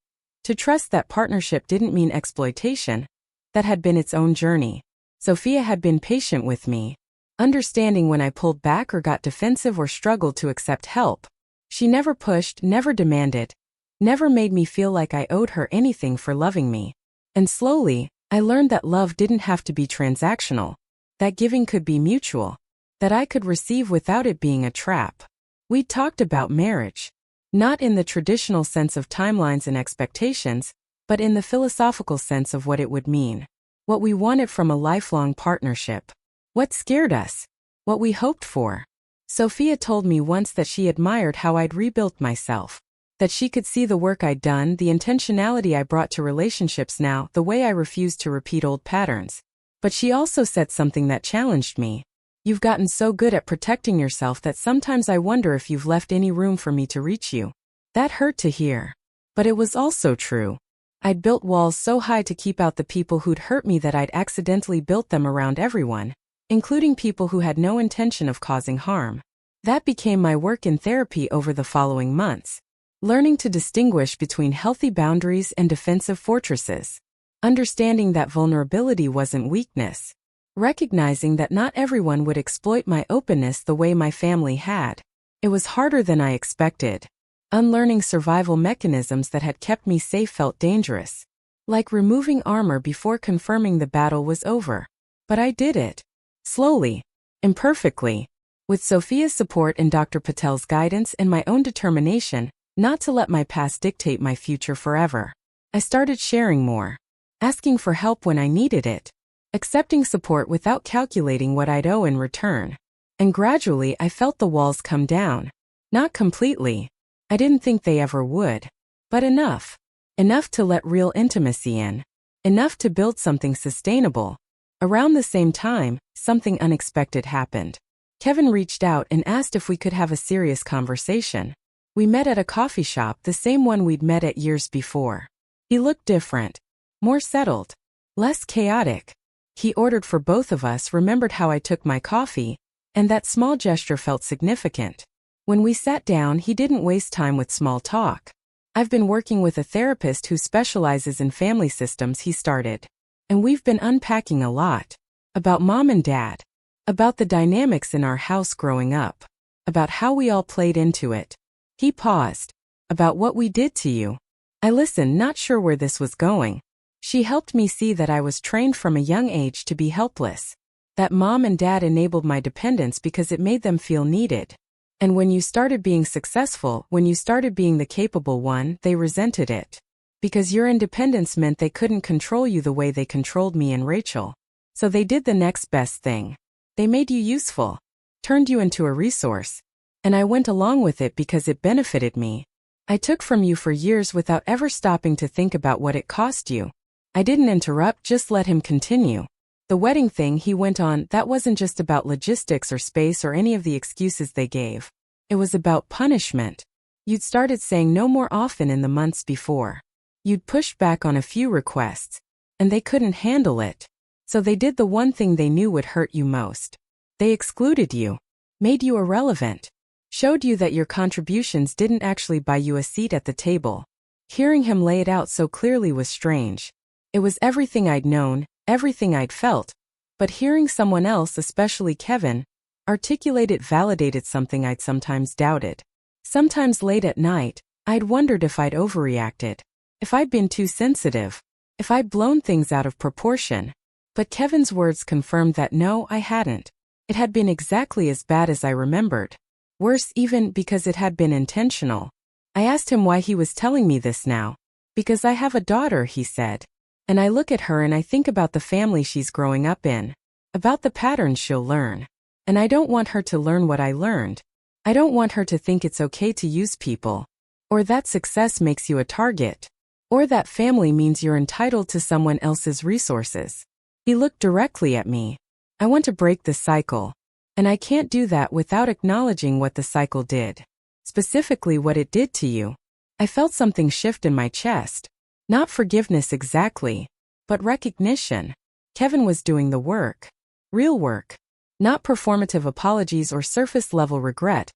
To trust that partnership didn't mean exploitation. That had been its own journey. Sophia had been patient with me, understanding when I pulled back or got defensive or struggled to accept help. She never pushed, never demanded, never made me feel like I owed her anything for loving me. And slowly, I learned that love didn't have to be transactional, that giving could be mutual, that I could receive without it being a trap. We talked about marriage, not in the traditional sense of timelines and expectations, but in the philosophical sense of what it would mean, what we wanted from a lifelong partnership, what scared us, what we hoped for. Sophia told me once that she admired how I'd rebuilt myself, that she could see the work I'd done, the intentionality I brought to relationships now, the way I refused to repeat old patterns. But she also said something that challenged me. You've gotten so good at protecting yourself that sometimes I wonder if you've left any room for me to reach you. That hurt to hear. But it was also true. I'd built walls so high to keep out the people who'd hurt me that I'd accidentally built them around everyone, including people who had no intention of causing harm. That became my work in therapy over the following months. Learning to distinguish between healthy boundaries and defensive fortresses. Understanding that vulnerability wasn't weakness. Recognizing that not everyone would exploit my openness the way my family had. It was harder than I expected. Unlearning survival mechanisms that had kept me safe felt dangerous. Like removing armor before confirming the battle was over. But I did it. Slowly. Imperfectly. With Sophia's support and Dr. Patel's guidance and my own determination, not to let my past dictate my future forever. I started sharing more. Asking for help when I needed it. Accepting support without calculating what I'd owe in return. And gradually I felt the walls come down. Not completely. I didn't think they ever would. But enough. Enough to let real intimacy in. Enough to build something sustainable. Around the same time, something unexpected happened. Kevin reached out and asked if we could have a serious conversation. We met at a coffee shop, the same one we'd met at years before. He looked different. More settled. Less chaotic. He ordered for both of us, remembered how I took my coffee, and that small gesture felt significant. When we sat down, he didn't waste time with small talk. I've been working with a therapist who specializes in family systems, he started. And we've been unpacking a lot. About mom and dad. About the dynamics in our house growing up. About how we all played into it. He paused. About what we did to you. I listened, not sure where this was going. She helped me see that I was trained from a young age to be helpless. That mom and dad enabled my dependence because it made them feel needed. And when you started being successful, when you started being the capable one, they resented it. Because your independence meant they couldn't control you the way they controlled me and Rachel. So they did the next best thing. They made you useful. Turned you into a resource. And I went along with it because it benefited me. I took from you for years without ever stopping to think about what it cost you. I didn't interrupt, just let him continue. The wedding thing, he went on, that wasn't just about logistics or space or any of the excuses they gave. It was about punishment. You'd started saying no more often in the months before. You'd pushed back on a few requests. And they couldn't handle it. So they did the one thing they knew would hurt you most. They excluded you. Made you irrelevant. Showed you that your contributions didn't actually buy you a seat at the table. Hearing him lay it out so clearly was strange. It was everything I'd known, everything I'd felt. But hearing someone else, especially Kevin, articulate it validated something I'd sometimes doubted. Sometimes late at night, I'd wondered if I'd overreacted, if I'd been too sensitive, if I'd blown things out of proportion. But Kevin's words confirmed that no, I hadn't. It had been exactly as bad as I remembered. Worse even because it had been intentional. I asked him why he was telling me this now. Because I have a daughter, he said. And I look at her and I think about the family she's growing up in. About the patterns she'll learn. And I don't want her to learn what I learned. I don't want her to think it's okay to use people. Or that success makes you a target. Or that family means you're entitled to someone else's resources. He looked directly at me. I want to break the cycle. And I can't do that without acknowledging what the cycle did. Specifically what it did to you. I felt something shift in my chest. Not forgiveness exactly, but recognition. Kevin was doing the work. Real work. Not performative apologies or surface-level regret,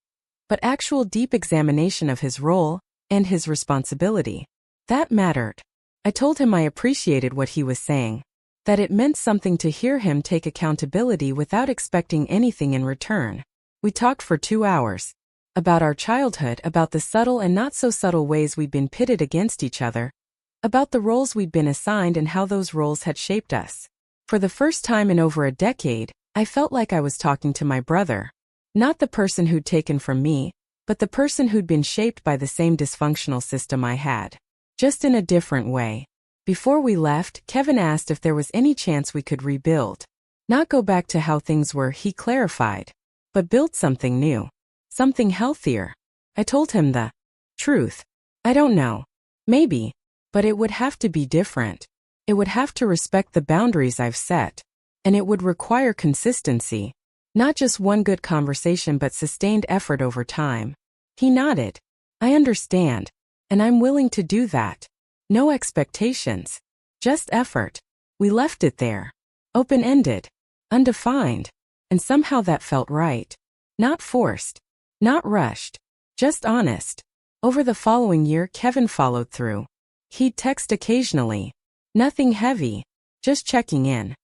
but actual deep examination of his role and his responsibility. That mattered. I told him I appreciated what he was saying, that it meant something to hear him take accountability without expecting anything in return. We talked for 2 hours. About our childhood, about the subtle and not so subtle ways we'd been pitted against each other, about the roles we'd been assigned and how those roles had shaped us. For the first time in over a decade, I felt like I was talking to my brother. Not the person who'd taken from me, but the person who'd been shaped by the same dysfunctional system I had. Just in a different way. Before we left, Kevin asked if there was any chance we could rebuild. Not go back to how things were, he clarified, but build something new. Something healthier. I told him the truth. I don't know. Maybe. But it would have to be different. It would have to respect the boundaries I've set. And it would require consistency. Not just one good conversation but sustained effort over time. He nodded. I understand. And I'm willing to do that. No expectations. Just effort. We left it there. Open-ended. Undefined. And somehow that felt right. Not forced. Not rushed. Just honest. Over the following year, Kevin followed through. He'd text occasionally. Nothing heavy. Just checking in.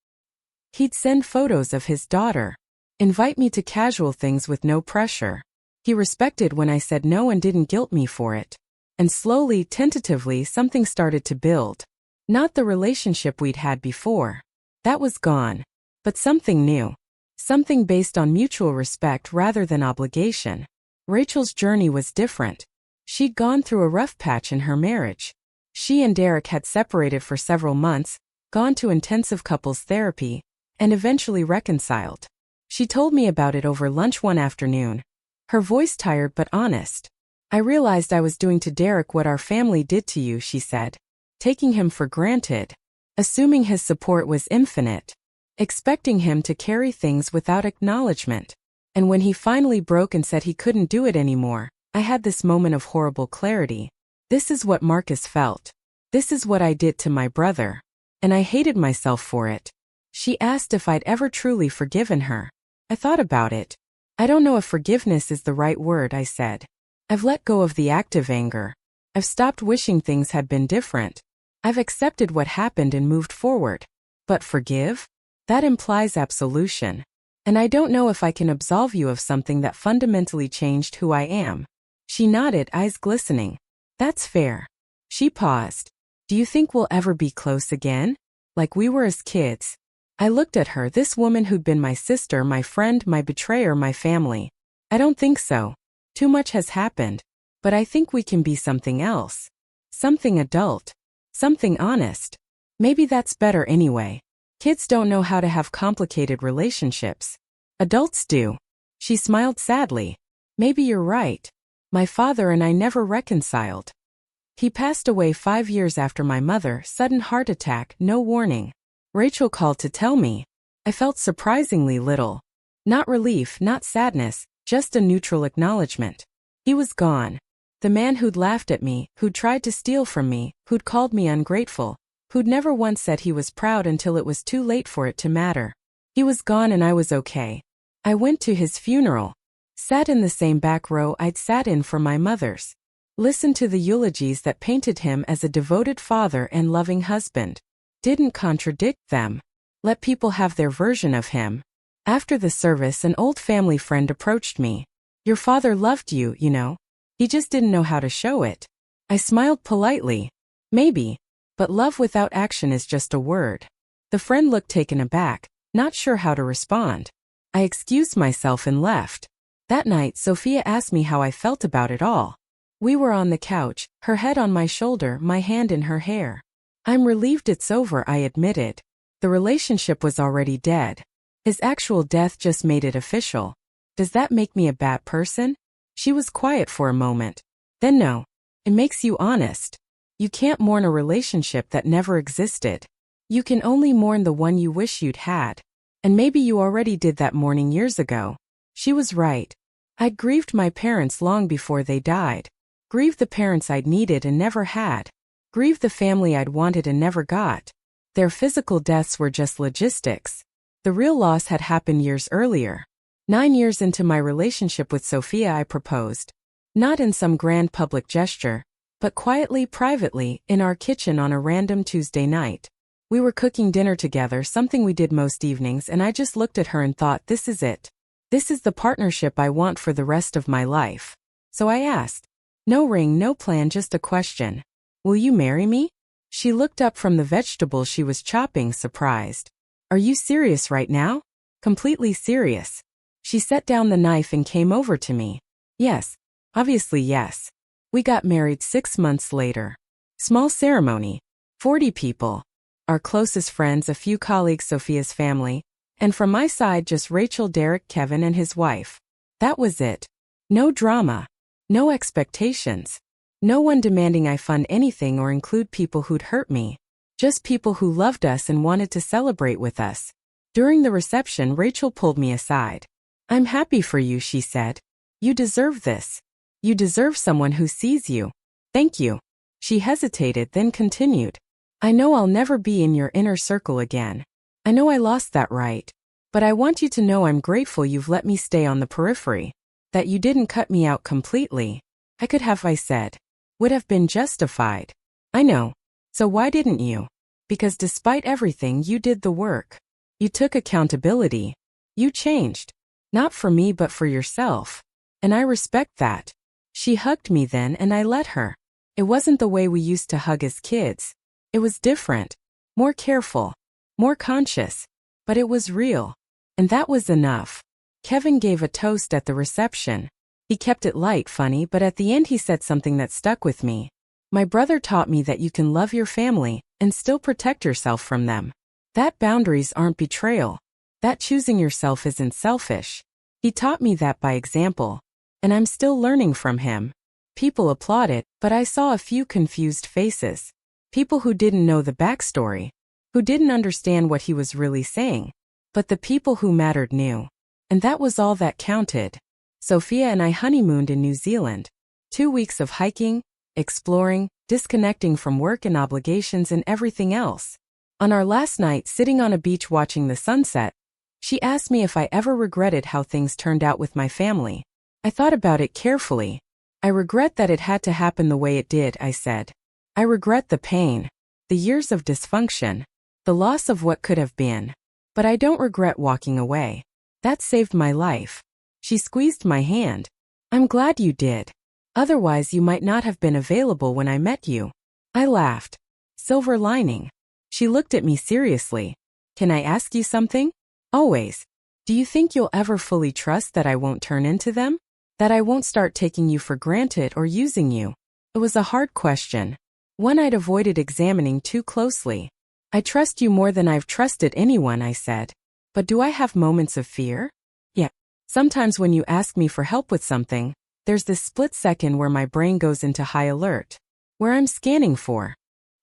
He'd send photos of his daughter. Invite me to casual things with no pressure. He respected when I said no and didn't guilt me for it. And slowly, tentatively, something started to build. Not the relationship we'd had before. That was gone. But something new. Something based on mutual respect rather than obligation. Rachel's journey was different. She'd gone through a rough patch in her marriage. She and Derek had separated for several months, gone to intensive couples therapy, and eventually reconciled. She told me about it over lunch one afternoon. Her voice tired but honest. I realized I was doing to Derek what our family did to you, she said. Taking him for granted. Assuming his support was infinite. Expecting him to carry things without acknowledgement. And when he finally broke and said he couldn't do it anymore, I had this moment of horrible clarity. This is what Marcus felt. This is what I did to my brother. And I hated myself for it. She asked if I'd ever truly forgiven her. I thought about it. I don't know if forgiveness is the right word, I said. I've let go of the active anger. I've stopped wishing things had been different. I've accepted what happened and moved forward. But forgive? That implies absolution. And I don't know if I can absolve you of something that fundamentally changed who I am. She nodded, eyes glistening. That's fair. She paused. Do you think we'll ever be close again? Like we were as kids? I looked at her, this woman who'd been my sister, my friend, my betrayer, my family. I don't think so. Too much has happened. But I think we can be something else. Something adult. Something honest. Maybe that's better anyway. Kids don't know how to have complicated relationships. Adults do. She smiled sadly. Maybe you're right. My father and I never reconciled. He passed away 5 years after my mother, sudden heart attack, no warning. Rachel called to tell me. I felt surprisingly little. Not relief, not sadness, just a neutral acknowledgement. He was gone. The man who'd laughed at me, who'd tried to steal from me, who'd called me ungrateful, who'd never once said he was proud until it was too late for it to matter. He was gone and I was okay. I went to his funeral. Sat in the same back row I'd sat in for my mother's. Listened to the eulogies that painted him as a devoted father and loving husband. Didn't contradict them. Let people have their version of him. After the service, an old family friend approached me. Your father loved you, you know. He just didn't know how to show it. I smiled politely. Maybe. But love without action is just a word. The friend looked taken aback, not sure how to respond. I excused myself and left. That night, Sophia asked me how I felt about it all. We were on the couch, her head on my shoulder, my hand in her hair. I'm relieved it's over, I admitted. The relationship was already dead. His actual death just made it official. Does that make me a bad person? She was quiet for a moment. Then no. It makes you honest. You can't mourn a relationship that never existed. You can only mourn the one you wish you'd had. And maybe you already did that mourning years ago. She was right. I'd grieved my parents long before they died. Grieved the parents I'd needed and never had. Grieved the family I'd wanted and never got. Their physical deaths were just logistics. The real loss had happened years earlier. 9 years into my relationship with Sophia, I proposed. Not in some grand public gesture, but quietly, privately, in our kitchen on a random Tuesday night. We were cooking dinner together, something we did most evenings, and I just looked at her and thought, this is it. This is the partnership I want for the rest of my life. So I asked. No ring, no plan, just a question. Will you marry me? She looked up from the vegetables she was chopping, surprised. Are you serious right now? Completely serious. She set down the knife and came over to me. Yes. Obviously yes. We got married 6 months later. Small ceremony. 40 people. Our closest friends, a few colleagues, Sophia's family, and from my side just Rachel, Derek, Kevin, and his wife. That was it. No drama. No expectations. No one demanding I fund anything or include people who'd hurt me. Just people who loved us and wanted to celebrate with us. During the reception, Rachel pulled me aside. I'm happy for you, she said. You deserve this. You deserve someone who sees you. Thank you. She hesitated, then continued. I know I'll never be in your inner circle again. I know I lost that right. But I want you to know I'm grateful you've let me stay on the periphery. That you didn't cut me out completely. I could have, I said. Would have been justified. I know. So why didn't you? Because despite everything, you did the work. You took accountability. You changed. Not for me but for yourself. And I respect that. She hugged me then and I let her. It wasn't the way we used to hug as kids. It was different. More careful. More conscious. But it was real. And that was enough. Kevin gave a toast at the reception. He kept it light, funny, but at the end he said something that stuck with me. My brother taught me that you can love your family and still protect yourself from them. That boundaries aren't betrayal. That choosing yourself isn't selfish. He taught me that by example. And I'm still learning from him. People applauded, but I saw a few confused faces. People who didn't know the backstory. Who didn't understand what he was really saying. But the people who mattered knew. And that was all that counted. Sophia and I honeymooned in New Zealand. 2 weeks of hiking, exploring, disconnecting from work and obligations and everything else. On our last night, sitting on a beach watching the sunset, she asked me if I ever regretted how things turned out with my family. I thought about it carefully. I regret that it had to happen the way it did, I said. I regret the pain, the years of dysfunction, the loss of what could have been. But I don't regret walking away. That saved my life. She squeezed my hand. I'm glad you did. Otherwise you might not have been available when I met you. I laughed. Silver lining. She looked at me seriously. Can I ask you something? Always. Do you think you'll ever fully trust that I won't turn into them? That I won't start taking you for granted or using you? It was a hard question. One I'd avoided examining too closely. I trust you more than I've trusted anyone, I said. But do I have moments of fear? Yeah. Sometimes when you ask me for help with something, there's this split second where my brain goes into high alert. Where I'm scanning for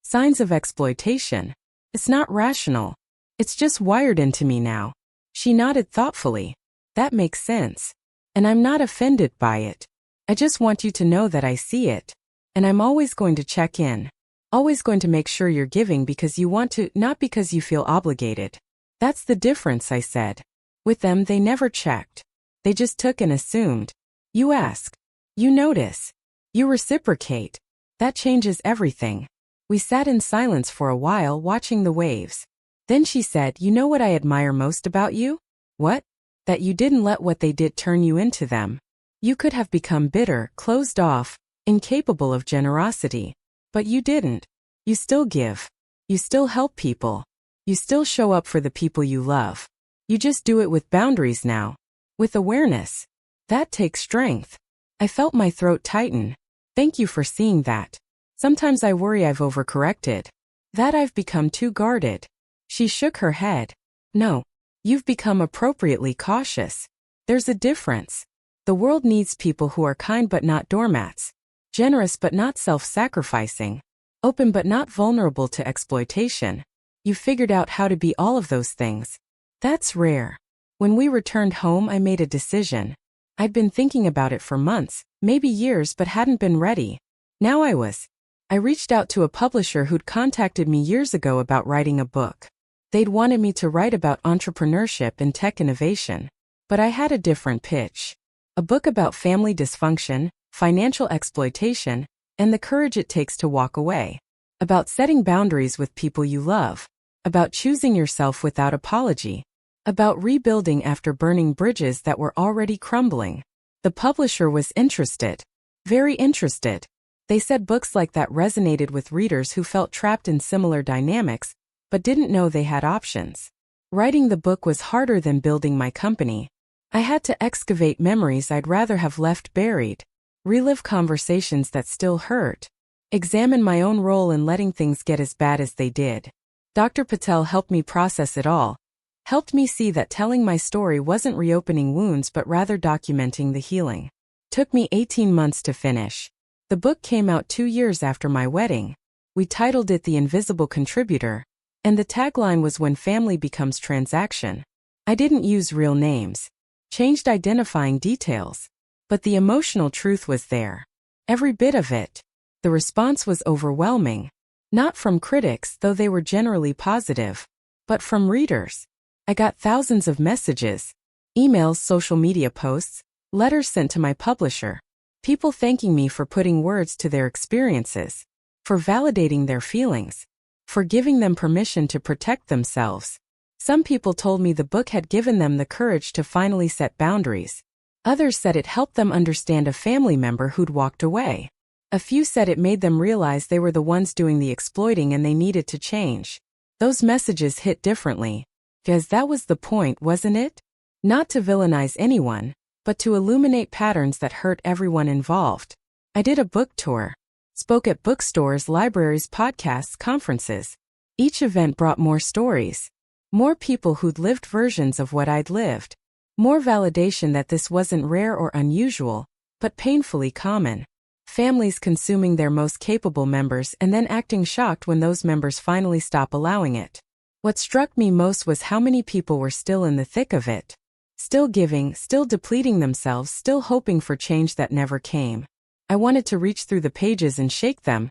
signs of exploitation. It's not rational. It's just wired into me now. She nodded thoughtfully. That makes sense. And I'm not offended by it. I just want you to know that I see it. And I'm always going to check in. Always going to make sure you're giving because you want to, not because you feel obligated. That's the difference, I said. With them, they never checked. They just took and assumed. You ask. You notice. You reciprocate. That changes everything. We sat in silence for a while watching the waves. Then she said, "You know what I admire most about you?" "What?" "That you didn't let what they did turn you into them. You could have become bitter, closed off, incapable of generosity. But you didn't. You still give. You still help people. You still show up for the people you love. You just do it with boundaries now. With awareness. That takes strength." I felt my throat tighten. Thank you for seeing that. Sometimes I worry I've overcorrected. That I've become too guarded. She shook her head. No. You've become appropriately cautious. There's a difference. The world needs people who are kind but not doormats. Generous but not self-sacrificing. Open but not vulnerable to exploitation. You figured out how to be all of those things. That's rare. When we returned home, I made a decision. I'd been thinking about it for months, maybe years, but hadn't been ready. Now I was. I reached out to a publisher who'd contacted me years ago about writing a book. They'd wanted me to write about entrepreneurship and tech innovation. But I had a different pitch. A book about family dysfunction, financial exploitation, and the courage it takes to walk away. About setting boundaries with people you love. About choosing yourself without apology. About rebuilding after burning bridges that were already crumbling. The publisher was interested. Very interested. They said books like that resonated with readers who felt trapped in similar dynamics, but didn't know they had options. Writing the book was harder than building my company. I had to excavate memories I'd rather have left buried. Relive conversations that still hurt. Examine my own role in letting things get as bad as they did. Dr. Patel helped me process it all. Helped me see that telling my story wasn't reopening wounds but rather documenting the healing. Took me 18 months to finish. The book came out 2 years after my wedding. We titled it The Invisible Contributor, and the tagline was "When Family Becomes Transaction." I didn't use real names. Changed identifying details. But the emotional truth was there. Every bit of it. The response was overwhelming. Not from critics, though they were generally positive, but from readers. I got thousands of messages, emails, social media posts, letters sent to my publisher. People thanking me for putting words to their experiences, for validating their feelings, for giving them permission to protect themselves. Some people told me the book had given them the courage to finally set boundaries. Others said it helped them understand a family member who'd walked away. A few said it made them realize they were the ones doing the exploiting and they needed to change. Those messages hit differently. Because that was the point, wasn't it? Not to villainize anyone, but to illuminate patterns that hurt everyone involved. I did a book tour. Spoke at bookstores, libraries, podcasts, conferences. Each event brought more stories. More people who'd lived versions of what I'd lived. More validation that this wasn't rare or unusual, but painfully common. Families consuming their most capable members and then acting shocked when those members finally stop allowing it. What struck me most was how many people were still in the thick of it. Still giving, still depleting themselves, still hoping for change that never came. I wanted to reach through the pages and shake them.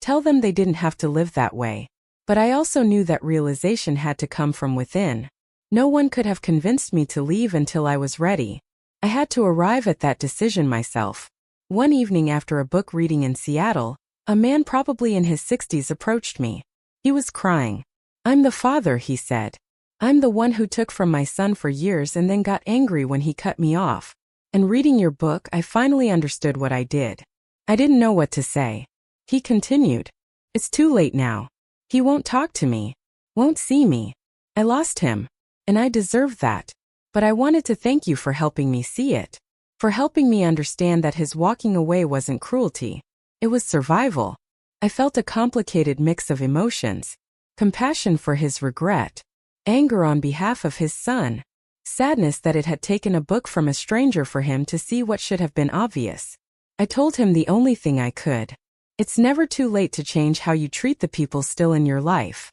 Tell them they didn't have to live that way. But I also knew that realization had to come from within. No one could have convinced me to leave until I was ready. I had to arrive at that decision myself. One evening after a book reading in Seattle, a man probably in his 60s approached me. He was crying. "I'm the father," he said. "I'm the one who took from my son for years and then got angry when he cut me off. And reading your book, I finally understood what I did." I didn't know what to say. He continued. "It's too late now. He won't talk to me. Won't see me. I lost him. And I deserved that. But I wanted to thank you for helping me see it. For helping me understand that his walking away wasn't cruelty. It was survival." I felt a complicated mix of emotions. Compassion for his regret. Anger on behalf of his son. Sadness that it had taken a book from a stranger for him to see what should have been obvious. I told him the only thing I could. It's never too late to change how you treat the people still in your life.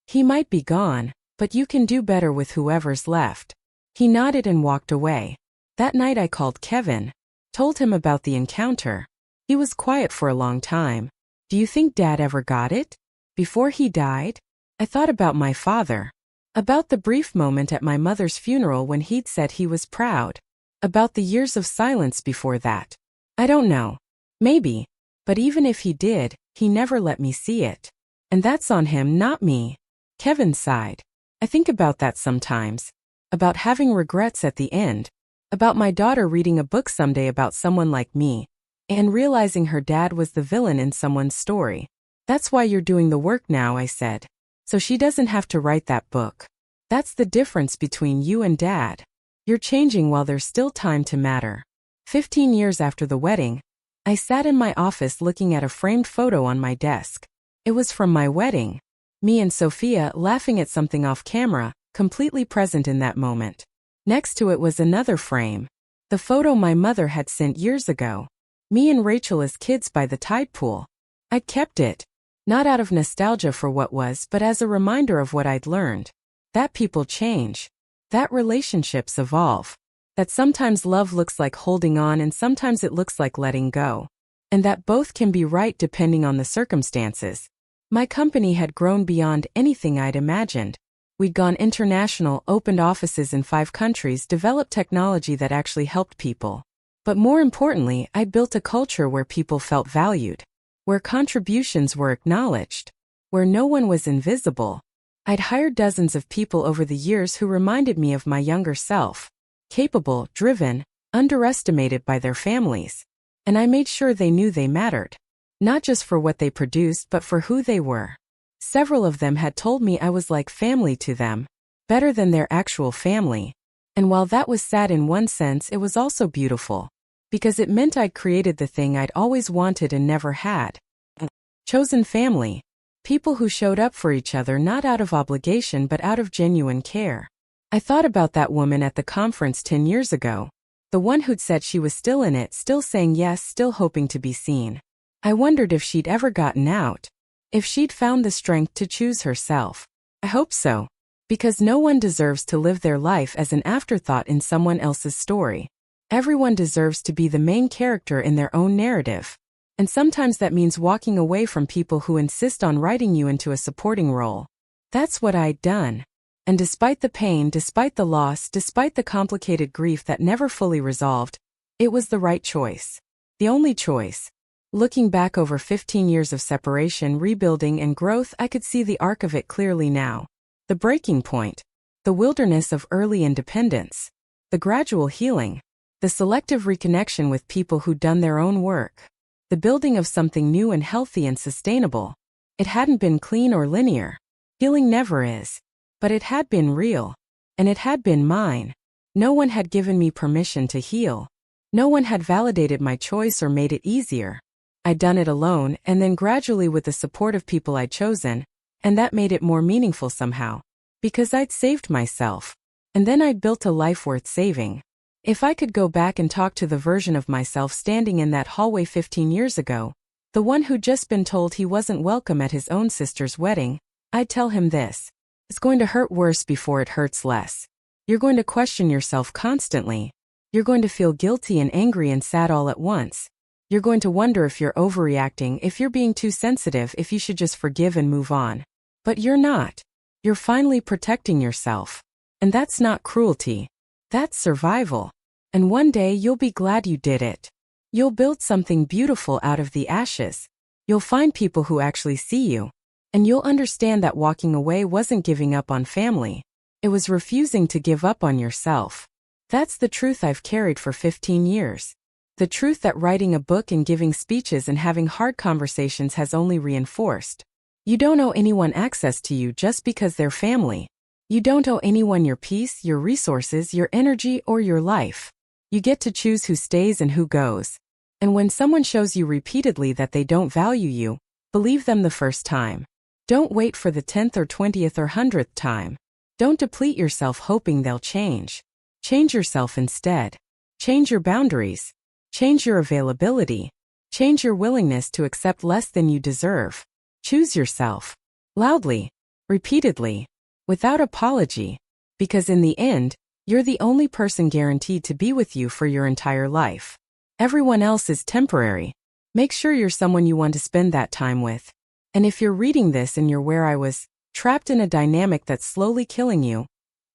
He might be gone, but you can do better with whoever's left. He nodded and walked away. That night I called Kevin. Told him about the encounter. He was quiet for a long time. "Do you think Dad ever got it? Before he died?" I thought about my father. About the brief moment at my mother's funeral when he'd said he was proud. About the years of silence before that. "I don't know. Maybe. But even if he did, he never let me see it. And that's on him, not me. Kevin sighed. I think about that sometimes. About having regrets at the end. About my daughter reading a book someday about someone like me, and realizing her dad was the villain in someone's story. That's why you're doing the work now, I said. So she doesn't have to write that book. That's the difference between you and Dad. You're changing while there's still time to matter. 15 years after the wedding, I sat in my office looking at a framed photo on my desk. It was from my wedding. Me and Sophia laughing at something off camera, completely present in that moment. Next to it was another frame. The photo my mother had sent years ago. Me and Rachel as kids by the tide pool. I'd kept it. Not out of nostalgia for what was, but as a reminder of what I'd learned. That people change. That relationships evolve. That sometimes love looks like holding on and sometimes it looks like letting go. And that both can be right depending on the circumstances. My company had grown beyond anything I'd imagined. We'd gone international, opened offices in 5 countries, developed technology that actually helped people. But more importantly, I'd built a culture where people felt valued. Where contributions were acknowledged. Where no one was invisible. I'd hired dozens of people over the years who reminded me of my younger self. Capable, driven, underestimated by their families. And I made sure they knew they mattered. Not just for what they produced but for who they were. Several of them had told me I was like family to them. Better than their actual family. And while that was sad in one sense, it was also beautiful. Because it meant I'd created the thing I'd always wanted and never had. A chosen family. People who showed up for each other not out of obligation but out of genuine care. I thought about that woman at the conference 10 years ago. The one who'd said she was still in it, still saying yes, still hoping to be seen. I wondered if she'd ever gotten out. If she'd found the strength to choose herself. I hope so. Because no one deserves to live their life as an afterthought in someone else's story. Everyone deserves to be the main character in their own narrative. And sometimes that means walking away from people who insist on writing you into a supporting role. That's what I'd done. And despite the pain, despite the loss, despite the complicated grief that never fully resolved, it was the right choice. The only choice. Looking back over 15 years of separation, rebuilding, and growth, I could see the arc of it clearly now. The breaking point. The wilderness of early independence. The gradual healing. The selective reconnection with people who'd done their own work. The building of something new and healthy and sustainable. It hadn't been clean or linear. Healing never is. But it had been real. And it had been mine. No one had given me permission to heal. No one had validated my choice or made it easier. I'd done it alone, and then gradually with the support of people I'd chosen, and that made it more meaningful somehow. Because I'd saved myself. And then I'd built a life worth saving. If I could go back and talk to the version of myself standing in that hallway 15 years ago, the one who'd just been told he wasn't welcome at his own sister's wedding, I'd tell him this. It's going to hurt worse before it hurts less. You're going to question yourself constantly. You're going to feel guilty and angry and sad all at once. You're going to wonder if you're overreacting, if you're being too sensitive, if you should just forgive and move on. But you're not. You're finally protecting yourself. And that's not cruelty. That's survival. And one day you'll be glad you did it. You'll build something beautiful out of the ashes. You'll find people who actually see you. And you'll understand that walking away wasn't giving up on family. It was refusing to give up on yourself. That's the truth I've carried for 15 years. The truth that writing a book and giving speeches and having hard conversations has only reinforced. You don't owe anyone access to you just because they're family. You don't owe anyone your peace, your resources, your energy, or your life. You get to choose who stays and who goes. And when someone shows you repeatedly that they don't value you, believe them the first time. Don't wait for the 10th or 20th or 100th time. Don't deplete yourself hoping they'll change. Change yourself instead. Change your boundaries. Change your availability. Change your willingness to accept less than you deserve. Choose yourself. Loudly. Repeatedly. Without apology. Because in the end, you're the only person guaranteed to be with you for your entire life. Everyone else is temporary. Make sure you're someone you want to spend that time with. And if you're reading this and you're where I was, trapped in a dynamic that's slowly killing you,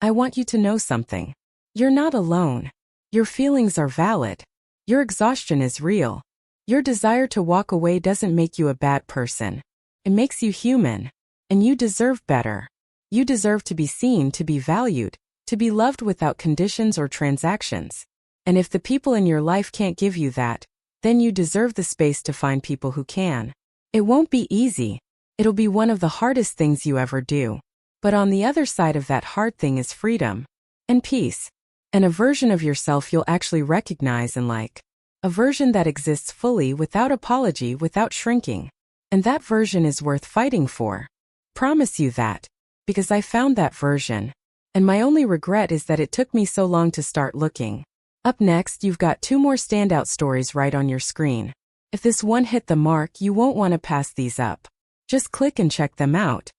I want you to know something. You're not alone. Your feelings are valid. Your exhaustion is real. Your desire to walk away doesn't make you a bad person. It makes you human. And you deserve better. You deserve to be seen, to be valued, to be loved without conditions or transactions. And if the people in your life can't give you that, then you deserve the space to find people who can. It won't be easy. It'll be one of the hardest things you ever do. But on the other side of that hard thing is freedom and peace. And a version of yourself you'll actually recognize and like. A version that exists fully without apology, without shrinking. And that version is worth fighting for. Promise you that. Because I found that version. And my only regret is that it took me so long to start looking. Up next, you've got 2 more standout stories right on your screen. If this one hit the mark, you won't want to pass these up. Just click and check them out.